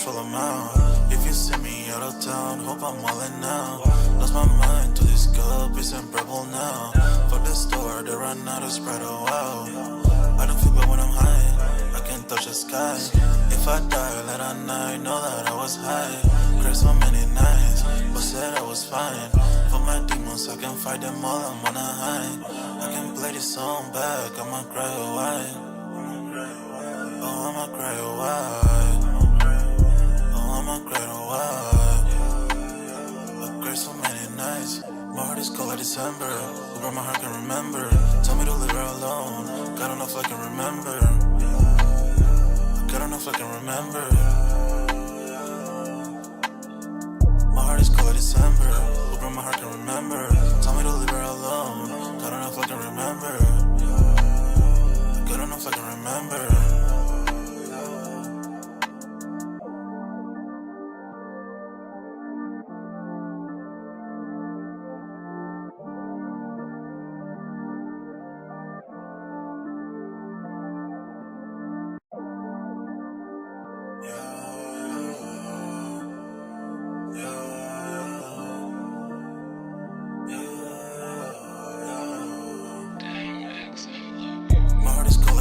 crush all amount. If you see me out of town, hope I'm wildin' now. Lost my mind to this cup, it's unbearable now. Fuck the store, they run out of Sprite, oh wow. I don't feel bad when I'm high, I can't touch the sky. If I die late at night, know that I was high. Cried so many nights, but said I was fine. For my demons, I can fight them all, I'm on a high. I can play this song back, I'ma cry a while. Oh, I'ma cry a while. Oh, I'ma cry a while. I cried so many nights. My heart is cold like December. Who brought my heart can remember? Tell me to leave her alone. God don't know if I can remember. God don't know if I can remember. My heart is cold like December. Who brought my heart can remember? Tell me to leave her alone. God don't know if I can remember. God don't know if I can remember.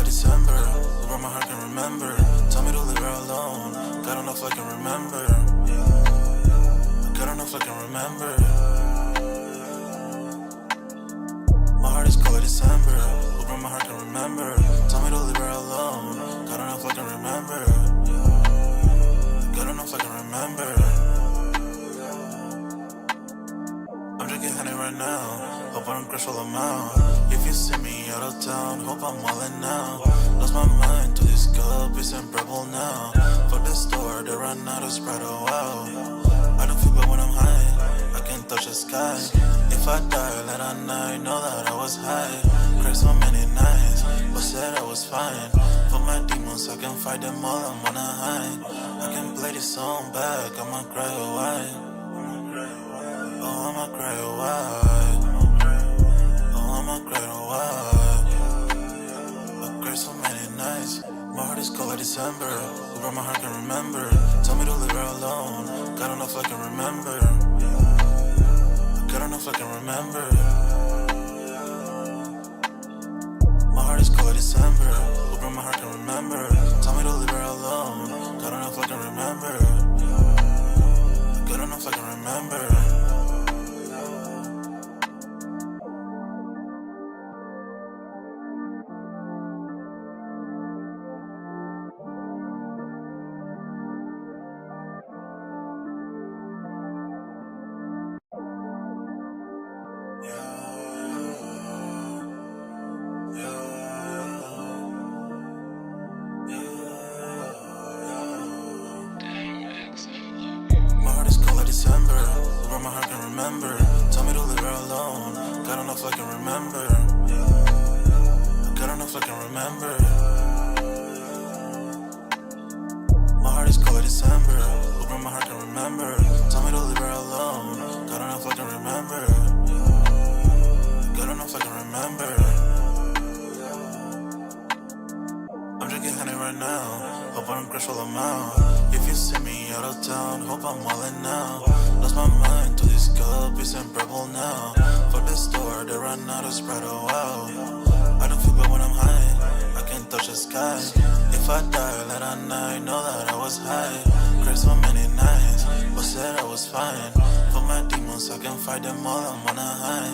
December, where my heart can remember. Tell me to leave her alone. God don't know if I can remember. God don't know if I can remember. My heart is cold like December, where my heart can remember. Tell me to leave her alone. God don't know if I can remember. God don't know if I can remember. I'm drinking honey right now. Hope I don't crush all amount. If you see me out of town, hope I'm wildin' now. Lost my mind to this cup, it's unbearable now. Fuck the store, they run out of Sprite, oh wow. I don't feel bad when I'm high, I can't touch the sky. If I die late at night, know that I was high. Cried so many nights, but said I was fine. For my demons, I can fight them all, I'm on a high. I can play this song back, I'ma cry a while. Oh, I'ma cry a while. Oh, I'ma cry a while. I cried so many nights. My heart is cold like December. Who brought my heart can remember? Tell me to leave her alone. God don't know if I can remember. God don't know if I can remember. My heart is cold like December. Who brought my heart can remember? Tell me to leave her alone. God don't know if I can remember. God don't know if I can remember. December, where my heart can remember. Tell me to leave her alone. God don't know if I can remember. God don't know if I can remember. My heart is cold like December, where my heart can remember. Tell me to leave her alone. God don't know if I can remember. God don't know if I can remember. I'm drinking honey right now. Hope I don't crush all amount. If you see me out of town, hope I'm wildin' now. Lost my mind to this cup, it's unbearable now. Fuck the store, they run out of Sprite, oh wow. I don't feel bad when I'm high, I can't touch the sky. If I die late at night, know that I was high. Cried so many nights, but said I was fine. For my demons, I can fight them all, I'm on a high.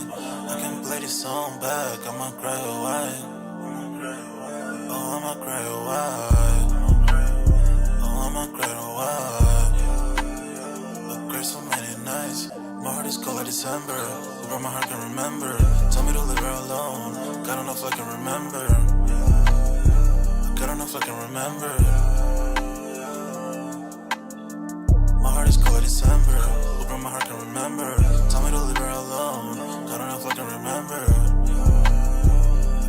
I can play this song back, I'ma cry a while. Oh, I'ma cry a while. Oh, I'ma cry a while. I cried so many nights. My heart is cold like December. Who brought my heart can remember? Tell me to leave her alone. God don't know if I can remember. God don't know if I can remember. My heart is cold like December. Who brought my heart can remember? Tell me to leave her alone. God don't know if I can remember.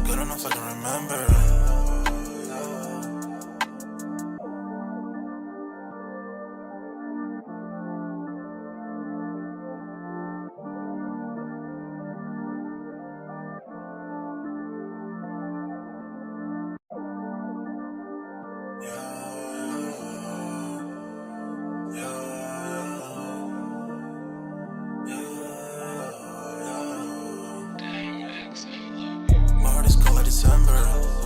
God don't know if I can remember.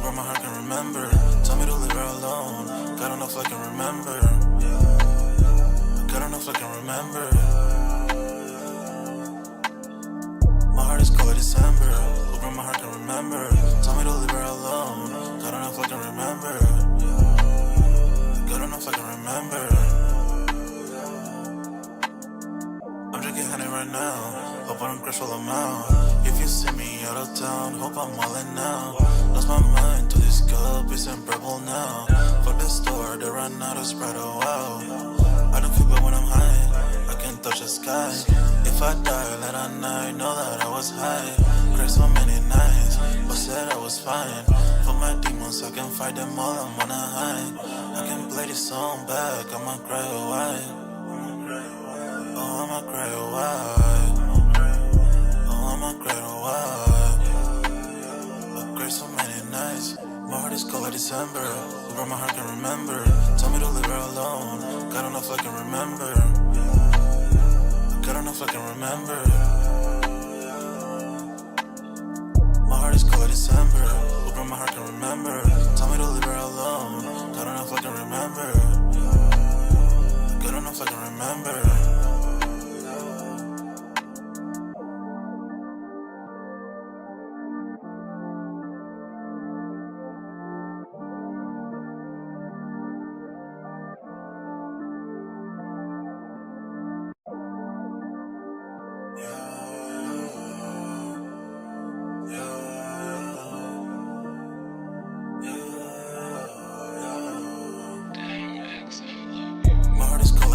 but my heart can remember. Tell me to leave her alone. God don't know if I can remember. God don't know if I can remember. My heart is cold like December, but my heart can remember. Tell me to leave her alone. God don't know if I can remember. God don't know if I can remember. I'm drinking honey right now. Hope I don't crash all I'm out. If you see me out of town, hope I'm wildin' now. Lost my mind to this cup, it's in purple now. For the store, they run out of Sprite, oh wow. I don't feel bad when I'm high, I can't touch the sky. If I die late at night, know that I was high. Cried so many nights, but said I was fine. For my demons, I can fight them all, I'm on a high. I can play this song back, I'ma cry a while. Oh, I'ma cry a while. Oh, I'ma cry a while. I cried so many nights. My heart is cold like December, but my heart can remember. Tell me to leave her alone. God don't know if I can remember. God don't know if I can remember. My heart is cold like December, but my heart can remember. Tell me to leave her alone. God don't know if I can remember. God don't know if I can remember.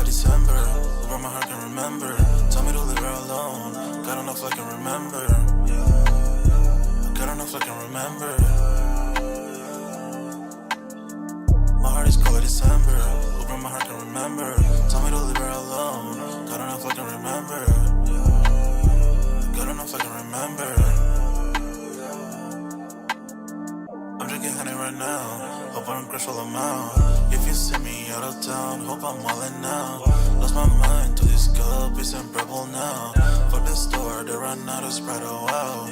December, but my heart can remember. Tell me to leave her alone. God don't know if I can remember. God don't know if I can remember. My heart is cold like December, but my heart can remember. Tell me to leave her alone. God don't know if I can remember. God don't know if I can remember. I'm drinking honey right now. Hope I don't crash all I'm out. If you see me out of town, hope I'm wildin' now. Lost my mind to this cup, it's in purple now. For the store, they run out of Sprite, oh wow.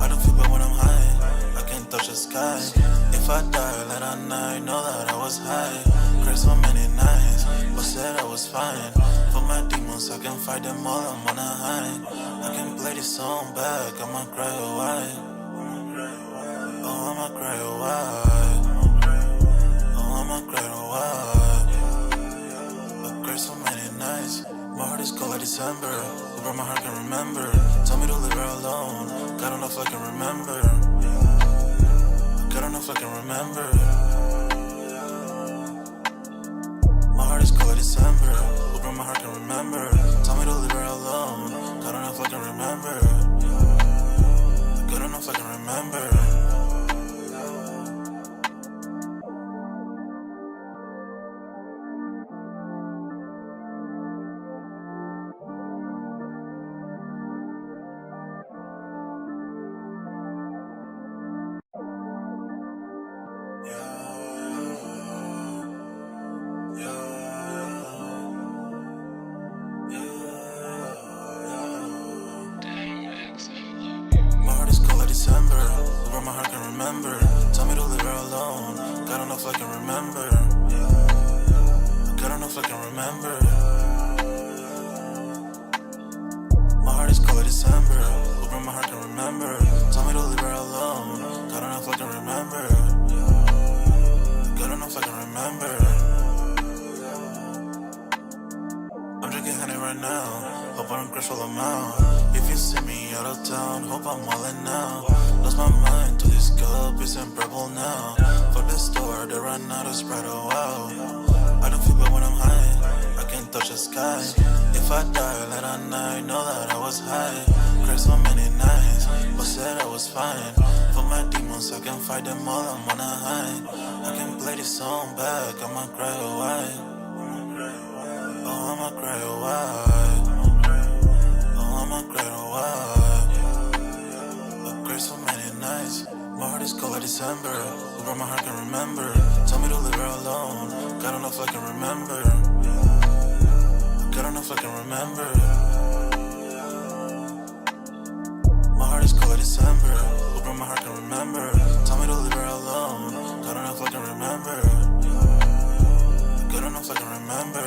I don't feel bad when I'm high, I can't touch the sky. If I die late at night, know that I was high. Cried so many nights, but said I was fine. For my demons, I can fight them all, I'm on a high. I can play this song back, I'ma cry a while. Oh, I'ma cry a while. Oh, I'ma cry a while. I cried so many nights. My heart is cold like December, but my heart can remember. Tell me to leave her alone. God don't know if I can remember. God don't know if I can remember. My heart is cold like December, but my heart can remember. Tell me to leave her alone. God don't know if I can remember. God don't know if I can remember. December, but my heart can remember. Tell me to leave her alone. God don't know if I can remember. God don't know if I can remember. My heart is cold like December, but my heart can remember. Tell me to leave her alone. God don't know if I can remember. God don't know if I can remember. I'm drinking honey right now. Hope I don't crash all I'm out. If you see me out of town, hope I'm wildin' now. Lost my mind to this cup, it's in purple now. For the store, they run out of Sprite, oh wow. I don't feel bad when I'm high, I can't touch the sky. If I die late at night, know that I was high. Cried so many nights, but said I was fine. For my demons, I can fight them all, I'm on a high. I can play this song back, I'ma cry a while. Oh, I'ma cry a while. Oh, I'ma cry a while. I cried so many nights. My heart is cold like December, but my heart can remember. Tell me to leave her alone. God don't know if I can remember. God don't know if I can remember. My heart is cold like December, but my heart can remember. Tell me to leave her alone. God enough I can remember. Good enough I can remember.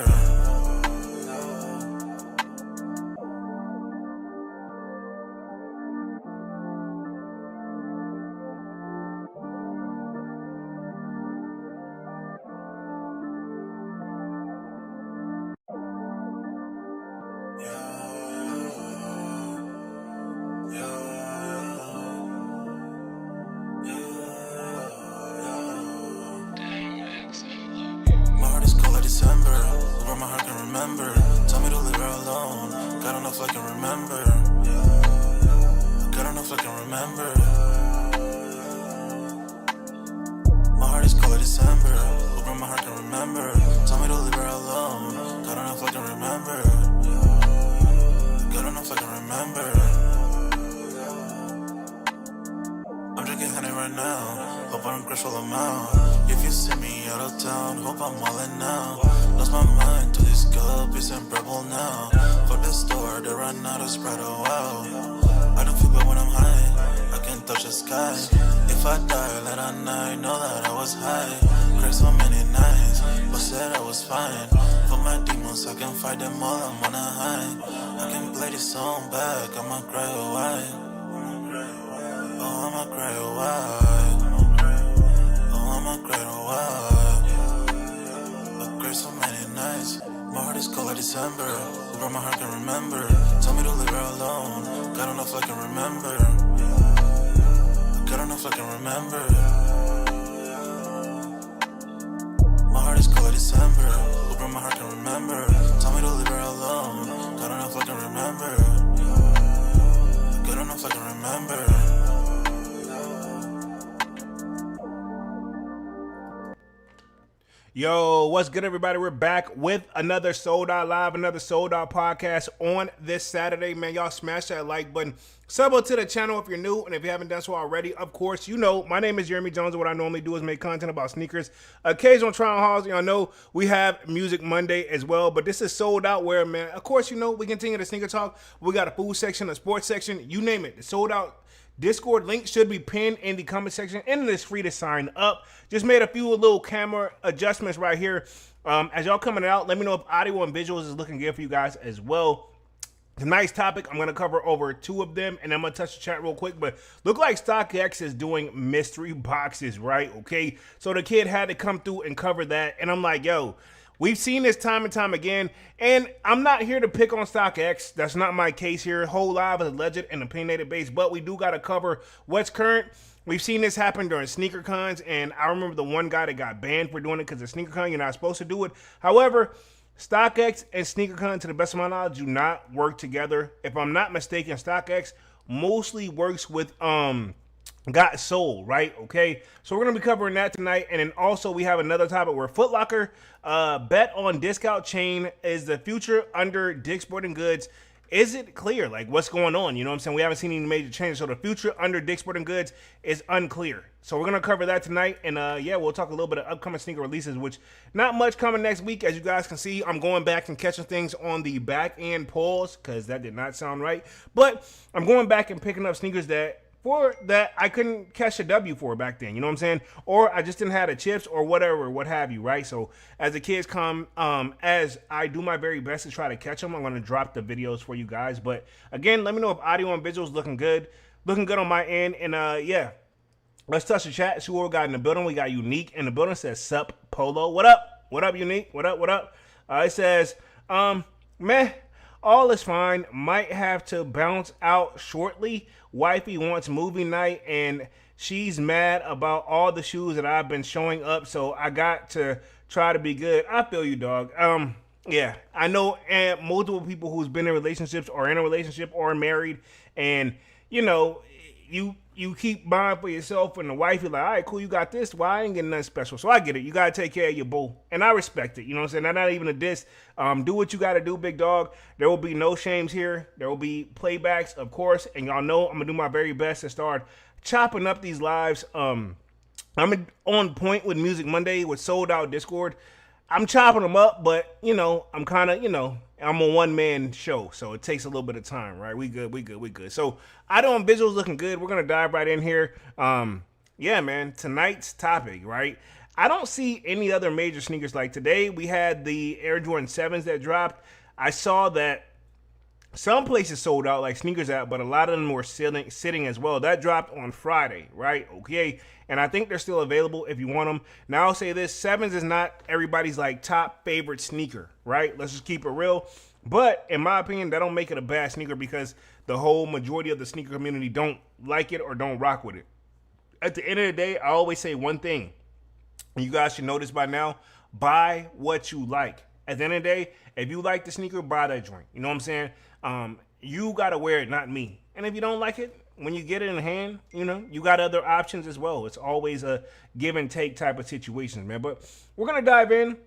My heart is cold like December. Where my heart can remember. Tell me to leave her alone. God enough I can remember. God enough I can remember. My heart is cold like December. Where my heart can remember. Tell me to leave her alone. God enough I can remember. God enough I can remember. I'm drinking honey right now. Hope I don't crush all them out. If you see me out of town, hope I'm wildin' now. Lost my mind to this cup, it's unbearable now. For the store, they run out of Sprite, oh wow. I don't feel bad when I'm high, I can't touch the sky. If I die late at night, know that I was high. Cried so many nights, but said I was fine. For my demons, I can fight them all, I'm on a high. I can play this song back, I'ma cry a while. Oh, I'ma cry a while. Oh, I'ma cry a while. I cried so many nights. My heart is cold like December. Where my heart can remember. Tell me to leave her alone. God enough I can remember. God enough I can remember. My heart is cold like December. Where my heart can remember. Tell me to leave her alone. God enough I can remember. God enough I can remember. Yo, what's good, everybody? We're back with another Sold Out Live, another Sold Out podcast on this Saturday. Man, y'all smash that like button. Sub to the channel if you're new, and if you haven't done so already, of course, you know, my name is Jeremy Jones, and what I normally do is make content about sneakers. Occasional trial hauls, y'all know we have Music Monday as well, but this is Sold Out where, man, of course, you know, we continue the sneaker talk. We got a food section, a sports section, you name it. The Sold Out Discord link should be pinned in the comment section, and it's free to sign up. Just made a few little camera adjustments right here. As y'all coming out, let me know if audio and visuals is looking good for you guys as well. Tonight's topic, I'm going to cover over two of them, and I'm going to touch the chat real quick, but look like StockX is doing mystery boxes, right? Okay, so the kid had to come through and cover that, and I'm like, yo, we've seen this time and time again, and I'm not here to pick on StockX. That's not my case here. Whole Live is alleged and opinionated base, but we do got to cover what's current. We've seen this happen during sneaker cons, and I remember the one guy that got banned for doing it because of sneaker con. You're not supposed to do it. However, StockX and SneakerCon, to the best of my knowledge, do not work together. If I'm not mistaken, StockX mostly works with Got Sold, right? Okay, so we're gonna be covering that tonight, and then also we have another topic where Foot Locker bet on discount chain is the future under Dick's Sporting Goods. Is it clear? Like, what's going on? You know what I'm saying? We haven't seen any major changes, so the future under Dick's Sporting Goods is unclear. So we're gonna cover that tonight, and yeah, we'll talk a little bit of upcoming sneaker releases, which not much coming next week. As you guys can see, I'm going back and catching things on the back end pause because that did not sound right. But I'm going back and picking up sneakers that I couldn't catch a W for back then, you know what I'm saying? Or I just didn't have the chips or whatever, what have you, right? So as the kids come, as I do my very best to try to catch them, I'm going to drop the videos for you guys. But again, let me know if audio and visuals looking good on my end. And yeah, let's touch the chat. See what we got in the building. We got Unique in the building. It says Sup Polo. What up? What up, Unique? What up? What up? It says, meh. All is fine. Might have to bounce out shortly. Wifey wants movie night, and she's mad about all the shoes that I've been showing up, so I got to try to be good. I feel you, dog. Yeah, I know multiple people who's been in relationships or in a relationship or married, and, you know, you keep buying for yourself, and the wife, you're like, all right, cool, you got this. Well, I ain't getting nothing special. So I get it. You got to take care of your boo. And I respect it. You know what I'm saying? That's not even a diss. Do what you got to do, big dog. There will be no shames here. There will be playbacks, of course. And y'all know I'm going to do my very best to start chopping up these lives. I'm on point with Music Monday with Sold Out Discord. I'm chopping them up, but, you know, I'm kind of, you know, I'm a one-man show, so it takes a little bit of time, right? We good. So, audio and visuals looking good. We're going to dive right in here. yeah, man, tonight's topic, right? I don't see any other major sneakers like today. We had the Air Jordan 7s that dropped. I saw that some places sold out, like Sneakers App, but a lot of them were sitting as well. That dropped on Friday, right? Okay. And I think they're still available if you want them. Now, I'll say this, Sevens is not everybody's like top favorite sneaker, right? Let's just keep it real. But in my opinion, that don't make it a bad sneaker because the whole majority of the sneaker community don't like it or don't rock with it. At the end of the day, I always say one thing. You guys should know this by now. Buy what you like. At the end of the day, if you like the sneaker, buy that joint. You know what I'm saying? You got to wear it, not me. And if you don't like it, when you get it in hand, you know, you got other options as well. It's always a give and take type of situation, man. But we're going to dive in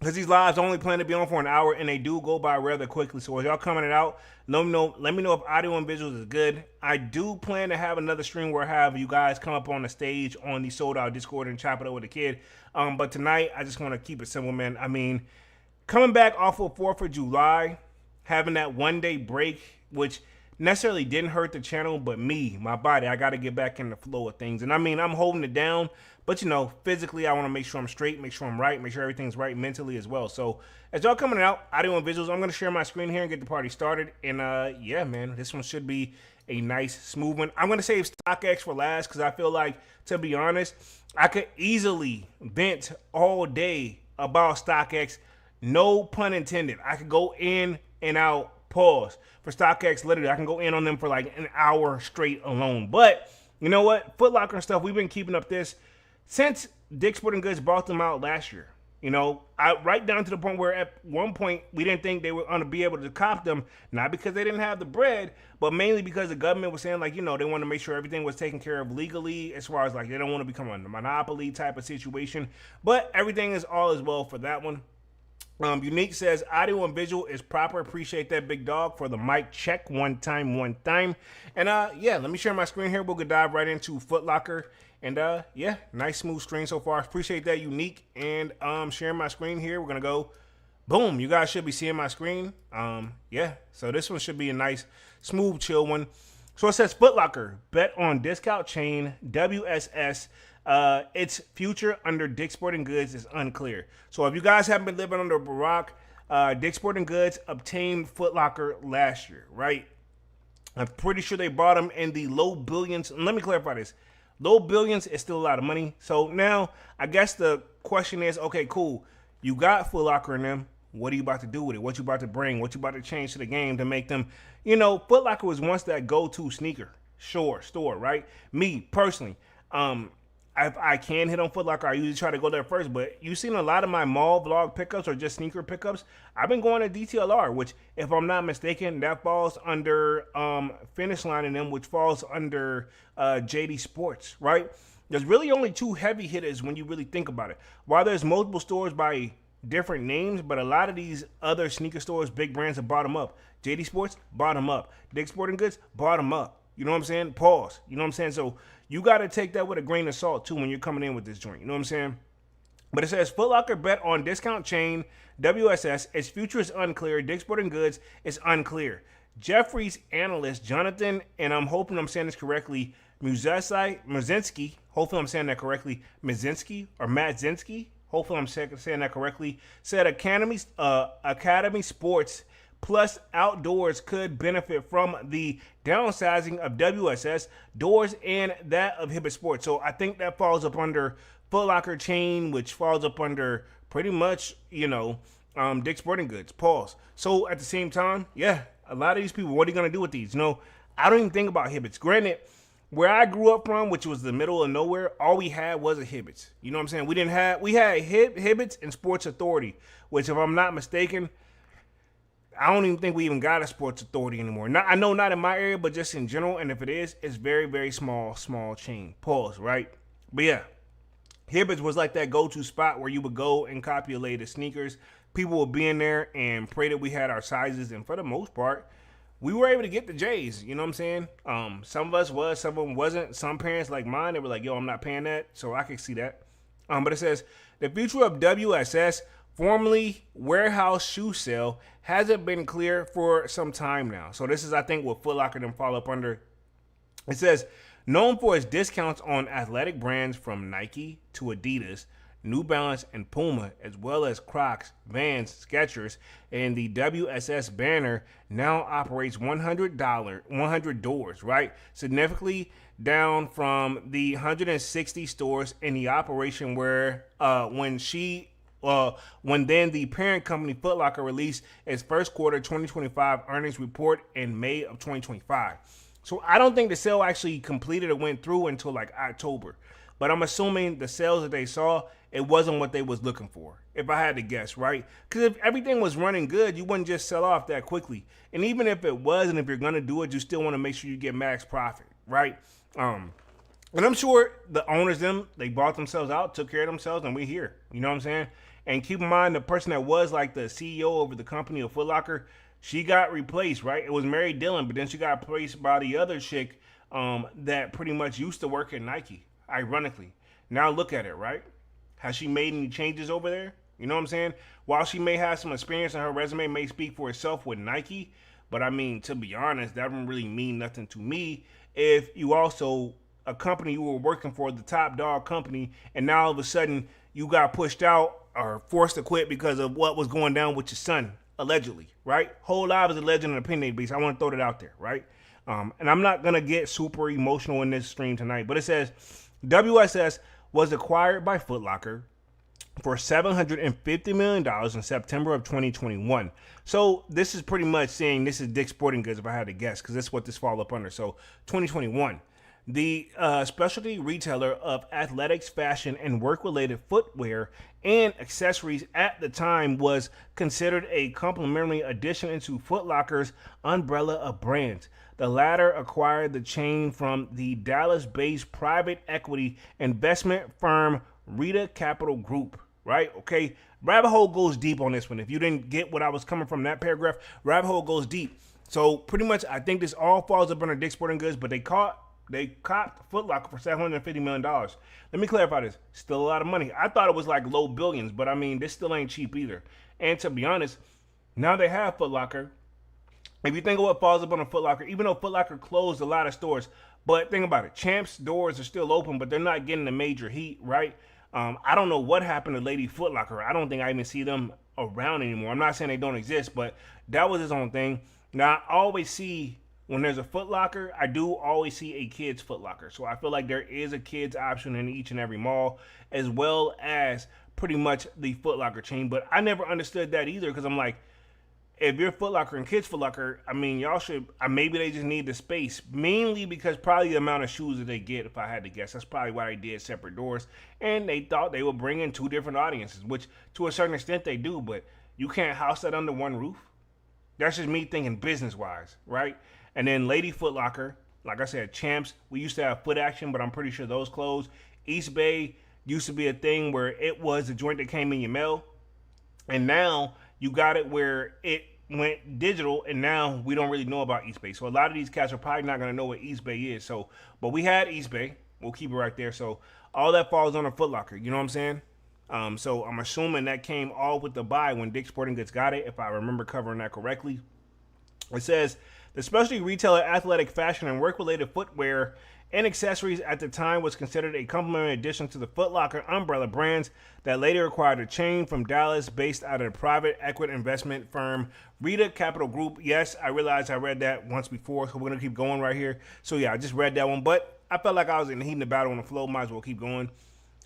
because these lives only plan to be on for an hour and they do go by rather quickly. So as y'all coming it out, let me know if audio and visuals is good. I do plan to have another stream where I have you guys come up on the stage on the Sold Out Discord and chop it up with a kid. But tonight, I just want to keep it simple, man. I mean, coming back off of 4th of July, having that one-day break, which necessarily didn't hurt the channel, but me, my body, I got to get back in the flow of things. And I mean, I'm holding it down, but you know, physically, I want to make sure I'm straight, make sure I'm right, make sure everything's right mentally as well. So as y'all coming out, audio and visuals, I'm going to share my screen here and get the party started. And yeah, man, this one should be a nice, smooth one. I'm going to save StockX for last because I feel like, to be honest, I could easily vent all day about StockX. No pun intended. I could go in and out, pause. For StockX, literally, I can go in on them for like an hour straight alone. But you know what? Foot Locker and stuff, we've been keeping up this since Dick's Sporting Goods brought them out last year. You know, right down to the point where at one point we didn't think they were going to be able to cop them, not because they didn't have the bread, but mainly because the government was saying, like, you know, they want to make sure everything was taken care of legally, as far as like they don't want to become a monopoly type of situation. But everything is all as well for that one. Unique says audio and visual is proper. Appreciate that, big dog, for the mic check one time. And yeah, let me share my screen here. We'll dive right into Foot Locker. And yeah, nice smooth screen so far. Appreciate that, Unique. And sharing my screen here. We're gonna go boom. You guys should be seeing my screen. Yeah, so this one should be a nice, smooth, chill one. So it says Foot Locker, bet on discount chain WSS. Its future under Dick's Sporting Goods is unclear. So if you guys haven't been living under Barack, Dick's Sporting Goods obtained Foot Locker last year, right? I'm pretty sure they bought them in the low billions. And let me clarify this. Low billions is still a lot of money. So now I guess the question is, okay, cool. You got Foot Locker in them. What are you about to do with it? What you about to bring? What you about to change to the game to make them, you know, Foot Locker was once that go-to sneaker store, right? Me personally, I can hit on Foot Locker. I usually try to go there first, but you've seen a lot of my mall vlog pickups or just sneaker pickups. I've been going to DTLR, which, if I'm not mistaken, that falls under Finish Line and them, which falls under JD Sports, right? There's really only two heavy hitters when you really think about it. While there's multiple stores by different names, but a lot of these other sneaker stores, big brands, have bottom up. JD Sports, bottom up. Dick's Sporting Goods, bottom up. You know what I'm saying? Pause. You know what I'm saying? So you got to take that with a grain of salt, too, when you're coming in with this joint. You know what I'm saying? But it says Foot Locker bet on discount chain WSS. Its future is unclear. Dick's Sporting Goods is unclear. Jeffries analyst Jonathan, and I'm hoping I'm saying this correctly, Muzinski, hopefully I'm saying that correctly, Muzinski or Madzinski, hopefully I'm saying that correctly, said Academy Sports plus outdoors could benefit from the downsizing of WSS doors and that of Hibbett Sports. So I think that falls up under Foot Locker chain, which falls up under pretty much, you know, Dick's Sporting Goods. Pause. So at the same time, yeah, a lot of these people, what are you going to do with these? You know, I don't even think about Hibbett's. Granted, where I grew up from, which was the middle of nowhere, all we had was a Hibbett's. You know what I'm saying? We had Hibbett's and Sports Authority, which, if I'm not mistaken, I don't even think we even got a Sports Authority anymore. I know not in my area, but just in general. And if it is, it's very, very small chain. Pause, right? But yeah, Hibbett's was like that go-to spot where you would go and copy your latest sneakers. People would be in there and pray that we had our sizes. And for the most part, we were able to get the J's. You know what I'm saying? Some of us was, some of them wasn't. Some parents like mine, they were like, yo, I'm not paying that. So I can see that. But it says, the future of WSS, formerly warehouse shoe sale, hasn't been clear for some time now. So this is, I think, what Foot Locker them fall up under. It says, known for its discounts on athletic brands from Nike to Adidas, New Balance, and Puma, as well as Crocs, Vans, Skechers, and the WSS banner now operates 100 doors, right? Significantly down from the 160 stores in the operation where when then the parent company Foot Locker released its first quarter 2025 earnings report in May of 2025. So I don't think the sale actually completed or went through until like October. But I'm assuming the sales that they saw, it wasn't what they was looking for, if I had to guess, right? Because if everything was running good, you wouldn't just sell off that quickly. And even if it was, and if you're going to do it, you still want to make sure you get max profit, right? And I'm sure the owners, they bought themselves out, took care of themselves, and we're here. You know what I'm saying? And keep in mind, the person that was like the CEO over the company of Foot Locker, she got replaced, right? It was Mary Dillon, but then she got replaced by the other chick that pretty much used to work at Nike, ironically. Now look at it, right? Has she made any changes over there? You know what I'm saying? While she may have some experience and her resume may speak for itself with Nike, but I mean, to be honest, that doesn't really mean nothing to me if you also, a company you were working for, the top dog company, and now all of a sudden you got pushed out or forced to quit because of what was going down with your son, allegedly, right? Whole life is a legend and opinion based. I want to throw that out there, right? And I'm not going to get super emotional in this stream tonight, but it says WSS was acquired by Foot Locker for $750 million in September of 2021. So this is pretty much saying this is Dick's Sporting Goods, if I had to guess, because that's what this fall up under. So 2021. The specialty retailer of athletics, fashion, and work-related footwear and accessories at the time was considered a complementary addition into Foot Locker's umbrella of brands. The latter acquired the chain from the Dallas-based private equity investment firm Rita Capital Group, right? Okay, rabbit hole goes deep on this one. If you didn't get what I was coming from that paragraph, rabbit hole goes deep. So pretty much I think this all falls up under Dick's Sporting Goods, but they copped Foot Locker for $750 million. Let me clarify this. Still a lot of money. I thought it was like low billions, but I mean, this still ain't cheap either. And to be honest, now they have Foot Locker. If you think of what falls up on a Foot Locker, even though Foot Locker closed a lot of stores, but think about it. Champs doors are still open, but they're not getting the major heat, right? I don't know what happened to Lady Foot Locker. I don't think I even see them around anymore. I'm not saying they don't exist, but that was his own thing. Now, I always see, when there's a Foot Locker, I do always see a kid's Foot Locker. So I feel like there is a kid's option in each and every mall, as well as pretty much the Foot Locker chain. But I never understood that either, because I'm like, if you're Foot Locker and kids Foot Locker, I mean, y'all should, maybe they just need the space, mainly because probably the amount of shoes that they get, if I had to guess. That's probably why they did separate doors. And they thought they would bring in two different audiences, which to a certain extent they do, but you can't house that under one roof. That's just me thinking business-wise, right? And then Lady Foot Locker, like I said, Champs, we used to have Foot Action, but I'm pretty sure those closed. East Bay used to be a thing where it was the joint that came in your mail. And now you got it where it went digital, and now we don't really know about East Bay. So a lot of these cats are probably not going to know what East Bay is. So, but we had East Bay. We'll keep it right there. So all that falls on a Foot Locker. You know what I'm saying? So I'm assuming that came all with the buy when Dick's Sporting Goods got it, if I remember covering that correctly. It says, the specialty retailer athletic fashion and work-related footwear and accessories at the time was considered a complementary addition to the Foot Locker umbrella brands that later acquired a chain from Dallas based out of the private equity investment firm Rita Capital Group. Yes, I realized I read that once before, so we're going to keep going right here. So yeah, I just read that one, but I felt like I was in the heat of the battle on the flow. Might as well keep going.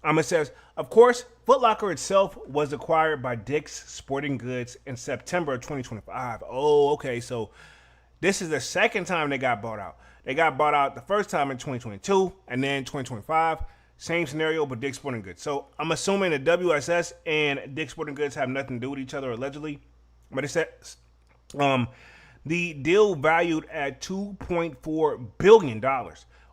It says, of course, Foot Locker itself was acquired by Dick's Sporting Goods in September of 2025. Oh, okay, so this is the second time they got bought out. They got bought out the first time in 2022 and then 2025. Same scenario, but Dick's Sporting Goods. So I'm assuming that WSS and Dick's Sporting Goods have nothing to do with each other, allegedly. But it says the deal valued at $2.4 billion.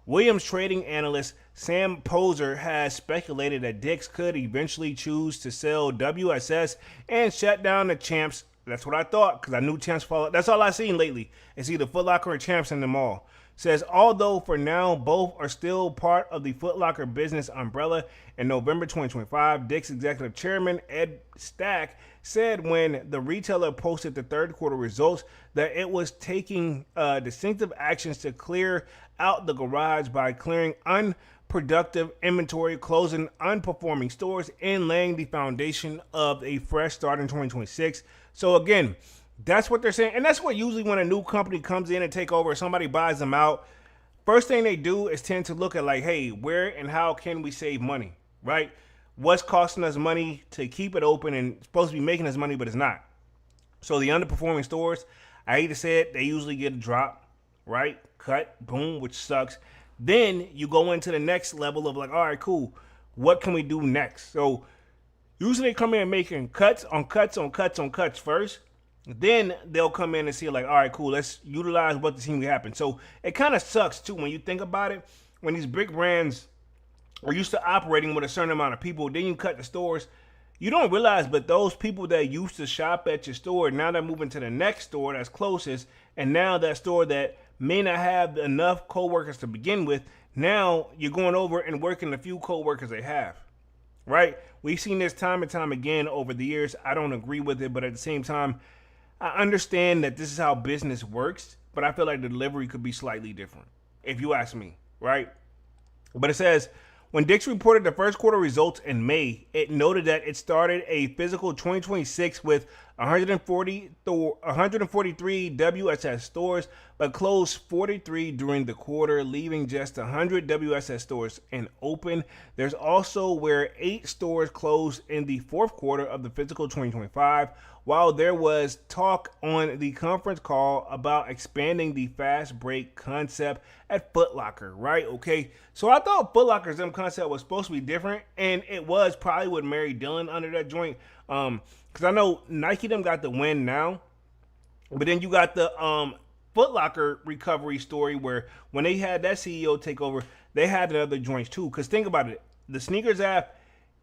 Williams trading analyst Sam Poser has speculated that Dick's could eventually choose to sell WSS and shut down the Champs. That's what I thought, because I knew Champs followed. That's all I've seen lately. It's either Foot Locker or Champs in the mall. says, although for now both are still part of the Foot Locker business umbrella, in November 2025, Dick's executive chairman Ed Stack said when the retailer posted the third quarter results that it was taking distinctive actions to clear out the garage by clearing unproductive inventory, closing unperforming stores, and laying the foundation of a fresh start in 2026. So again, that's what they're saying. And that's what usually when a new company comes in and take over, somebody buys them out, first thing they do is tend to look at like, hey, where and how can we save money, right? What's costing us money to keep it open and supposed to be making us money, but it's not. So the underperforming stores, I hate to say it, they usually get a drop, right? Cut, boom, which sucks. Then you go into the next level of like, all right, cool. What can we do next? So usually they come in making cuts on cuts on cuts on cuts first. Then they'll come in and see like, all right, cool, let's utilize what the team happened. So it kind of sucks too when you think about it. When these big brands are used to operating with a certain amount of people, then you cut the stores. You don't realize, but those people that used to shop at your store, now they're moving to the next store that's closest. And now that store that may not have enough coworkers to begin with, now you're going over and working the few coworkers they have, right? We've seen this time and time again over the years. I don't agree with it, but at the same time, I understand that this is how business works, but I feel like the delivery could be slightly different, if you ask me, right? But it says, when Dick's reported the first quarter results in May, it noted that it started a physical 2026 with 143 WSS stores, but closed 43 during the quarter, leaving just 100 WSS stores in open. There's also where 8 stores closed in the fourth quarter of the physical 2025, while there was talk on the conference call about expanding the fast break concept at Foot Locker, right? Okay, so I thought Foot Locker's concept was supposed to be different, and it was probably with Mary Dillon under that joint. Because I know Nike them got the win now, but then you got the Foot Locker recovery story where when they had that CEO take over, they had the other joints too. Because think about it, the sneakers app,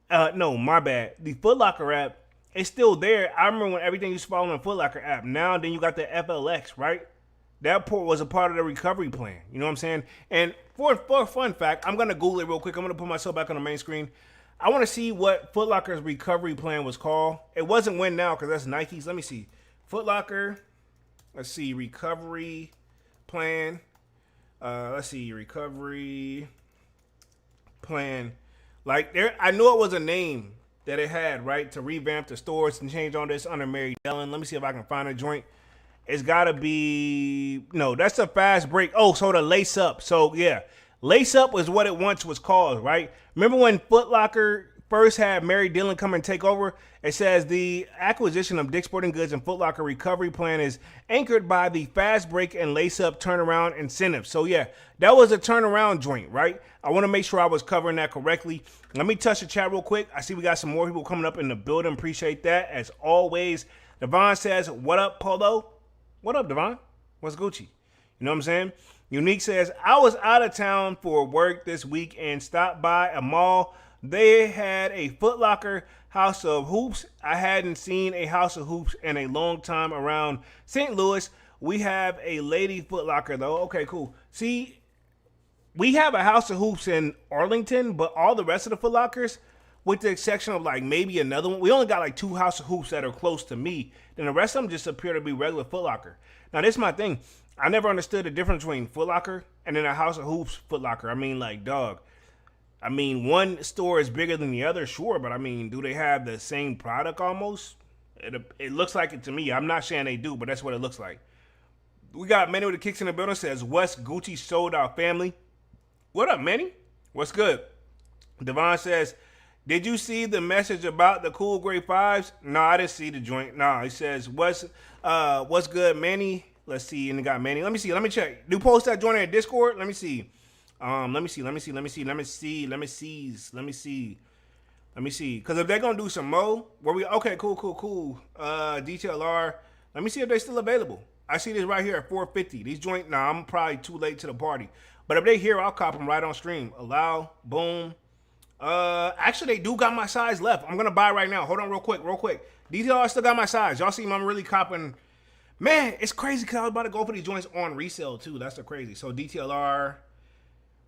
no, my bad, the Foot Locker app, it's still there. I remember when everything used to follow on the Foot Locker app. Now then you got the FLX, right? That port was a part of the recovery plan. You know what I'm saying? And for a fun fact, I'm going to Google it real quick. I'm going to put myself back on the main screen. I want to see what Foot Locker's recovery plan was called. It wasn't Win Now because that's Nike's. Let me see. Foot Locker. Let's see. Recovery plan. Let's see. Recovery plan. Like, there, I knew it was a name that it had, right, to revamp the stores and change all this under Mary Dillon. Let me see if I can find a joint. It's got to be, no, that's a fast break. Oh, so the Lace Up. So, yeah, Lace Up was what it once was called, right? Remember when Foot Locker first had Mary Dillon come and take over? It says the acquisition of Dick's Sporting Goods and Foot Locker recovery plan is anchored by the fast break and Lace Up turnaround incentives. So, yeah, that was a turnaround joint, right? I want to make sure I was covering that correctly. Let me touch the chat real quick. I see we got some more people coming up in the building. Appreciate that. As always, Devon says, what up, Polo? What up, Devon? What's Gucci? You know what I'm saying? Unique says, I was out of town for work this week and stopped by a mall. They had a Foot Locker House of Hoops. I hadn't seen a House of Hoops in a long time around St. Louis. We have a Lady Foot Locker, though. Okay, cool. See, we have a House of Hoops in Arlington, but all the rest of the Foot Lockers, with the exception of like maybe another one, we only got like 2 House of Hoops that are close to me. Then the rest of them just appear to be regular Foot Locker. Now, this is my thing. I never understood the difference between Foot Locker and then a House of Hoops Foot Locker. I mean, like, dog. I mean, one store is bigger than the other, sure, but I mean, do they have the same product almost? It looks like it to me. I'm not saying they do, but that's what it looks like. We got Manny with the Kicks in the building. Says, West Gucci sold our family. What up, Manny? What's good? Devon says, did you see the message about the cool grade 5s? No, I didn't see the joint. No, he says, what's good, Manny? Let's see, and it got Manny. Let me see. Let me check. Do post that joint in Discord? Let me see. Let me see. Because if they're gonna do some mo, where we okay, cool. DTLR. Let me see if they're still available. I see this right here at 450. These joint. Nah, I'm probably too late to the party. But if they here, I'll cop them right on stream. Allow. Boom. Actually, they do got my size left. I'm gonna buy right now. Hold on, real quick. DTLR still got my size. Y'all see, I'm really copping Man, it's crazy because I was about to go for these joints on resale too. That's so crazy. So DTLR,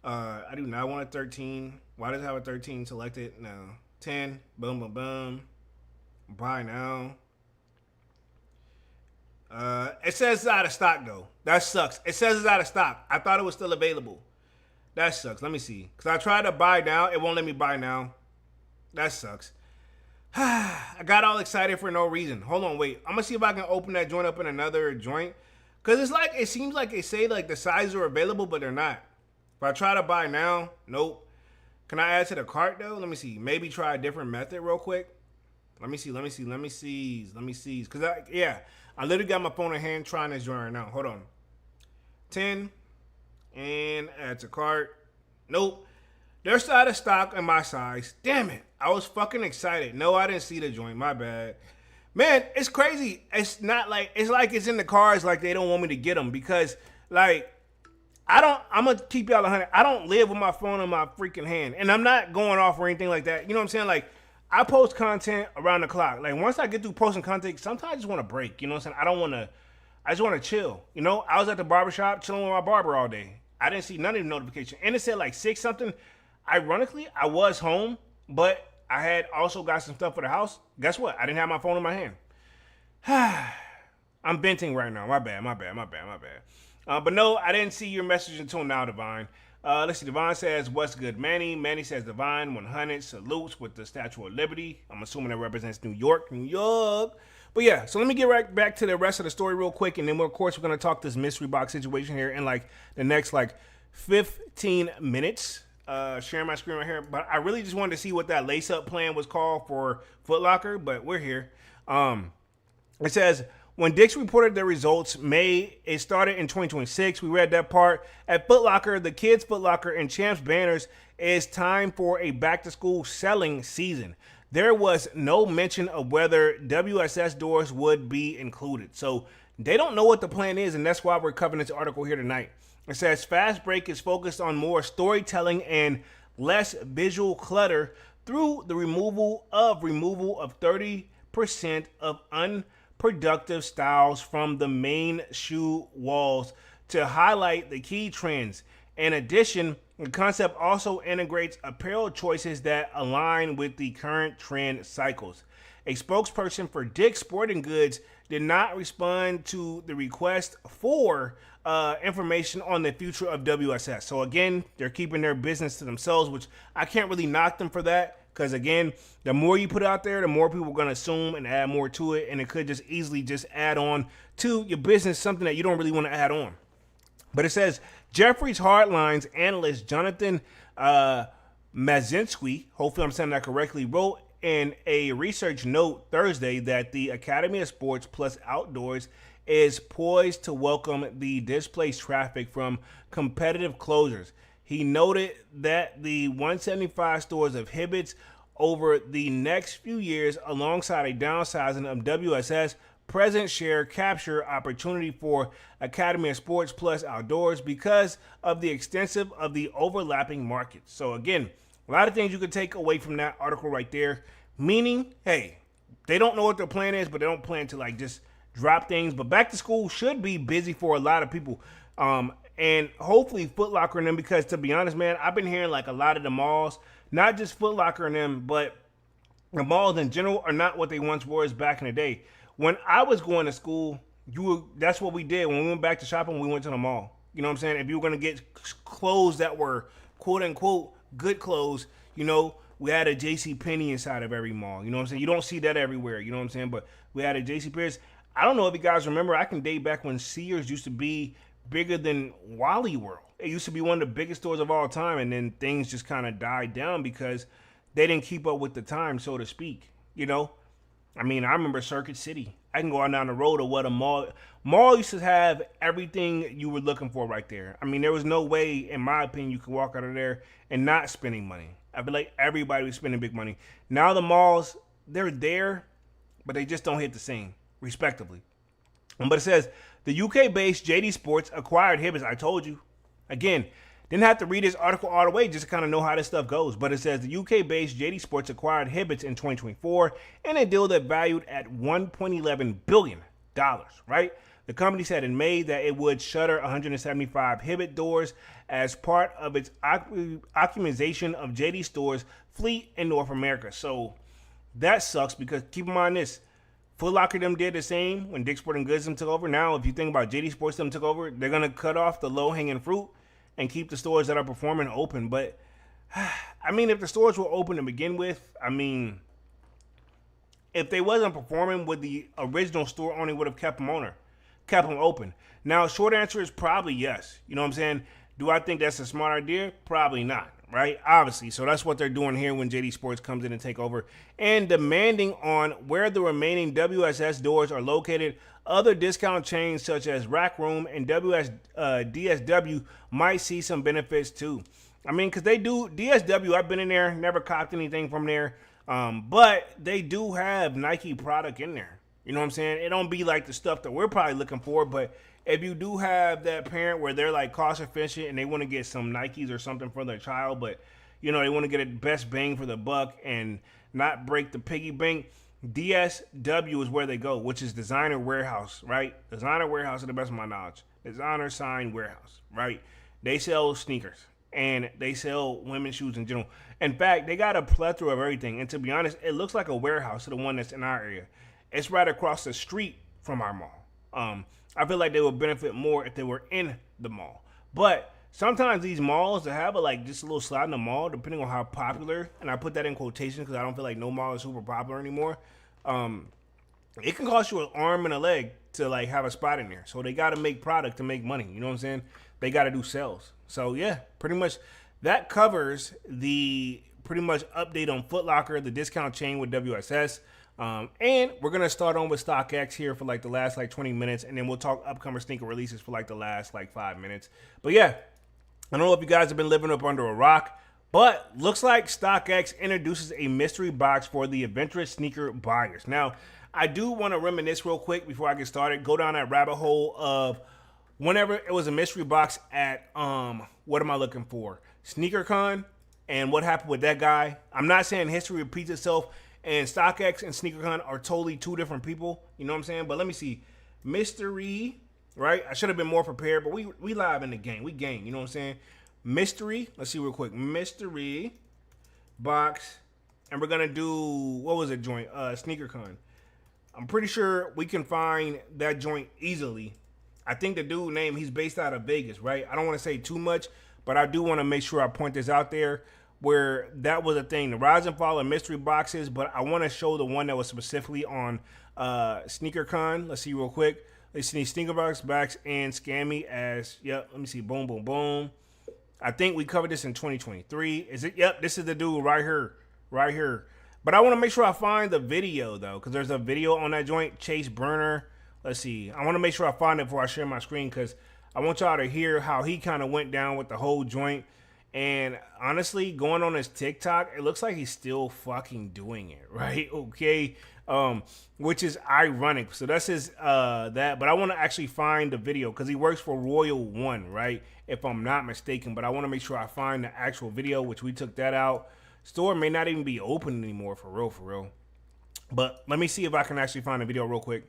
I do not want a 13. Why does it have a 13 selected? No. 10. Boom, boom, boom. Buy now. It says it's out of stock though. That sucks. It says it's out of stock. I thought it was still available. That sucks. Let me see. Because I tried to buy now. It won't let me buy now. That sucks. I got all excited for no reason. Hold on, wait. I'm going to see if I can open that joint up in another joint. Because it's like, it seems like they say like the sizes are available, but they're not. If I try to buy now, nope. Can I add to the cart though? Let me see. Maybe try a different method real quick. Let me see. Because I literally got my phone in hand trying this joint right now. Hold on. 10 and add to cart. Nope. They're still out of stock in my size. Damn it. I was fucking excited. No, I didn't see the joint. My bad. Man, it's crazy. It's not like, it's like it's in the cars like they don't want me to get them because like, I'm going to keep y'all 100. I don't live with my phone in my freaking hand. And I'm not going off or anything like that. You know what I'm saying? Like, I post content around the clock. Like, once I get through posting content, sometimes I just want to break. You know what I'm saying? I just want to chill. You know, I was at the barbershop chilling with my barber all day. I didn't see none of the notifications. And it said like 6 something. Ironically, I was home, but I had also got some stuff for the house. Guess what? I didn't have my phone in my hand. I'm venting right now. My bad. But no, I didn't see your message until now, Divine. Let's see. Divine says, what's good, Manny? Manny says, Divine 100 salutes with the Statue of Liberty. I'm assuming that represents New York. But yeah, so let me get right back to the rest of the story real quick. And then, of course, we're going to talk this mystery box situation here in like the next like 15 minutes. Sharing my screen right here. But I really just wanted to see what that lace-up plan was called for Foot Locker. But we're here. It says, when Dick's reported their results, it started in 2026. We read that part. At Foot Locker, the Kids Foot Locker and Champs banners, it's time for a back-to-school selling season. There was no mention of whether WSS doors would be included. So they don't know what the plan is, and that's why we're covering this article here tonight. It says Fast Break is focused on more storytelling and less visual clutter through the removal of 30% of unproductive styles from the main shoe walls to highlight the key trends. In addition, the concept also integrates apparel choices that align with the current trend cycles. A spokesperson for Dick's Sporting Goods did not respond to the request for information on the future of WSS. So again, they're keeping their business to themselves, which I can't really knock them for that. Because again, the more you put out there, the more people are going to assume and add more to it. And it could just easily just add on to your business something that you don't really want to add on. But it says, Jeffries Hardlines analyst Jonathan Mazinski, hopefully I'm saying that correctly, wrote in a research note Thursday that the Academy of Sports Plus Outdoors is poised to welcome the displaced traffic from competitive closures. He noted that the 175 stores of Hibbett's over the next few years, alongside a downsizing of WSS, present share capture opportunity for Academy of Sports Plus Outdoors because of the extensive of the overlapping markets. So again, a lot of things you could take away from that article right there, meaning, hey, they don't know what their plan is, but they don't plan to like just drop things. But back to school should be busy for a lot of people. And hopefully Foot Locker and them, because to be honest, man, I've been hearing like a lot of the malls, not just Foot Locker and them, but the malls in general are not what they once were back in the day. When I was going to school, that's what we did. When we went back to shopping, we went to the mall. You know what I'm saying? If you were going to get clothes that were quote unquote good clothes, you know, we had a JCPenney inside of every mall. You know what I'm saying? You don't see that everywhere. You know what I'm saying? But we had a JCPenney. I don't know if you guys remember, I can date back when Sears used to be bigger than Wally World. It used to be one of the biggest stores of all time, and then things just kind of died down because they didn't keep up with the time, so to speak. You know, I mean, I remember Circuit City. I can go on down the road of what a mall used to have everything you were looking for right there. I mean, there was no way, in my opinion, you could walk out of there and not spending money. I feel like everybody was spending big money. Now the malls, they're there, but they just don't hit the same, respectively. But it says, the UK-based JD Sports acquired Hibbett's. I told you. Again, didn't have to read this article all the way just to kind of know how this stuff goes. But it says the UK-based JD Sports acquired Hibbett's in 2024 in a deal that valued at $1.11 billion, right? The company said in May that it would shutter 175 Hibbett doors as part of its optimization of JD Stores fleet in North America. So that sucks because keep in mind this. Foot Locker them did the same when Dick's Sporting Goods them took over. Now, if you think about JD Sports them took over, they're going to cut off the low-hanging fruit and keep the stores that are performing open. But, I mean, if the stores were open to begin with, I mean, if they wasn't performing, would the original store owner would have kept them open? Now, short answer is probably yes. You know what I'm saying? Do I think that's a smart idea? Probably not, right? Obviously. So that's what they're doing here when JD Sports comes in and take over and demanding on where the remaining WSS doors are located. Other discount chains such as Rack Room and DSW might see some benefits too. I mean, because they do, DSW, I've been in there, never copped anything from there, but they do have Nike product in there. You know what I'm saying? It don't be like the stuff that we're probably looking for, but if you do have that parent where they're like cost efficient and they want to get some Nikes or something for their child, but you know, they want to get a best bang for the buck and not break the piggy bank, DSW is where they go, which is Designer Warehouse, right? Designer Warehouse, to the best of my knowledge. Designer Sign Warehouse, right? They sell sneakers and they sell women's shoes in general. In fact, they got a plethora of everything. And to be honest, it looks like a warehouse to the one that's in our area. It's right across the street from our mall. I feel like they would benefit more if they were in the mall. But sometimes these malls that have just a little slot in the mall, depending on how popular, and I put that in quotations because I don't feel like no mall is super popular anymore. It can cost you an arm and a leg to have a spot in there. So they got to make product to make money. You know what I'm saying? They got to do sales. So yeah, pretty much that covers the pretty much update on Foot Locker, the discount chain with WSS. And we're going to start on with StockX here for the last 20 minutes. And then we'll talk upcoming sneaker releases for the last 5 minutes. But yeah, I don't know if you guys have been living up under a rock, but looks like StockX introduces a mystery box for the adventurous sneaker buyers. Now, I do want to reminisce real quick before I get started, go down that rabbit hole of whenever it was a mystery box at, what am I looking for? SneakerCon, and what happened with that guy. I'm not saying history repeats itself, and StockX and SneakerCon are totally two different people. You know what I'm saying? But let me see. Mystery, right? I should have been more prepared, but we live in the game. We game, you know what I'm saying? Mystery, let's see real quick. Mystery box, and we're going to do, what was it joint? SneakerCon. I'm pretty sure we can find that joint easily. I think the dude name, he's based out of Vegas, right? I don't want to say too much, but I do want to make sure I point this out there where that was a thing. The rise and fall of mystery boxes, but I want to show the one that was specifically on SneakerCon. Let's see real quick. Let's see Sneaker Box and Scammy as, yep, let me see, boom, boom, boom. I think we covered this in 2023. Is it? Yep, this is the dude right here. But I want to make sure I find the video, though, because there's a video on that joint, Chase Burner. Let's see. I want to make sure I find it before I share my screen because I want y'all to hear how he kind of went down with the whole joint. And honestly, going on his TikTok, it looks like he's still fucking doing it, right? Okay. Which is ironic. So that's his, that. But I want to actually find the video because he works for Royal One, right? If I'm not mistaken. But I want to make sure I find the actual video, which we took that out. Store may not even be open anymore, for real. But let me see if I can actually find the video real quick.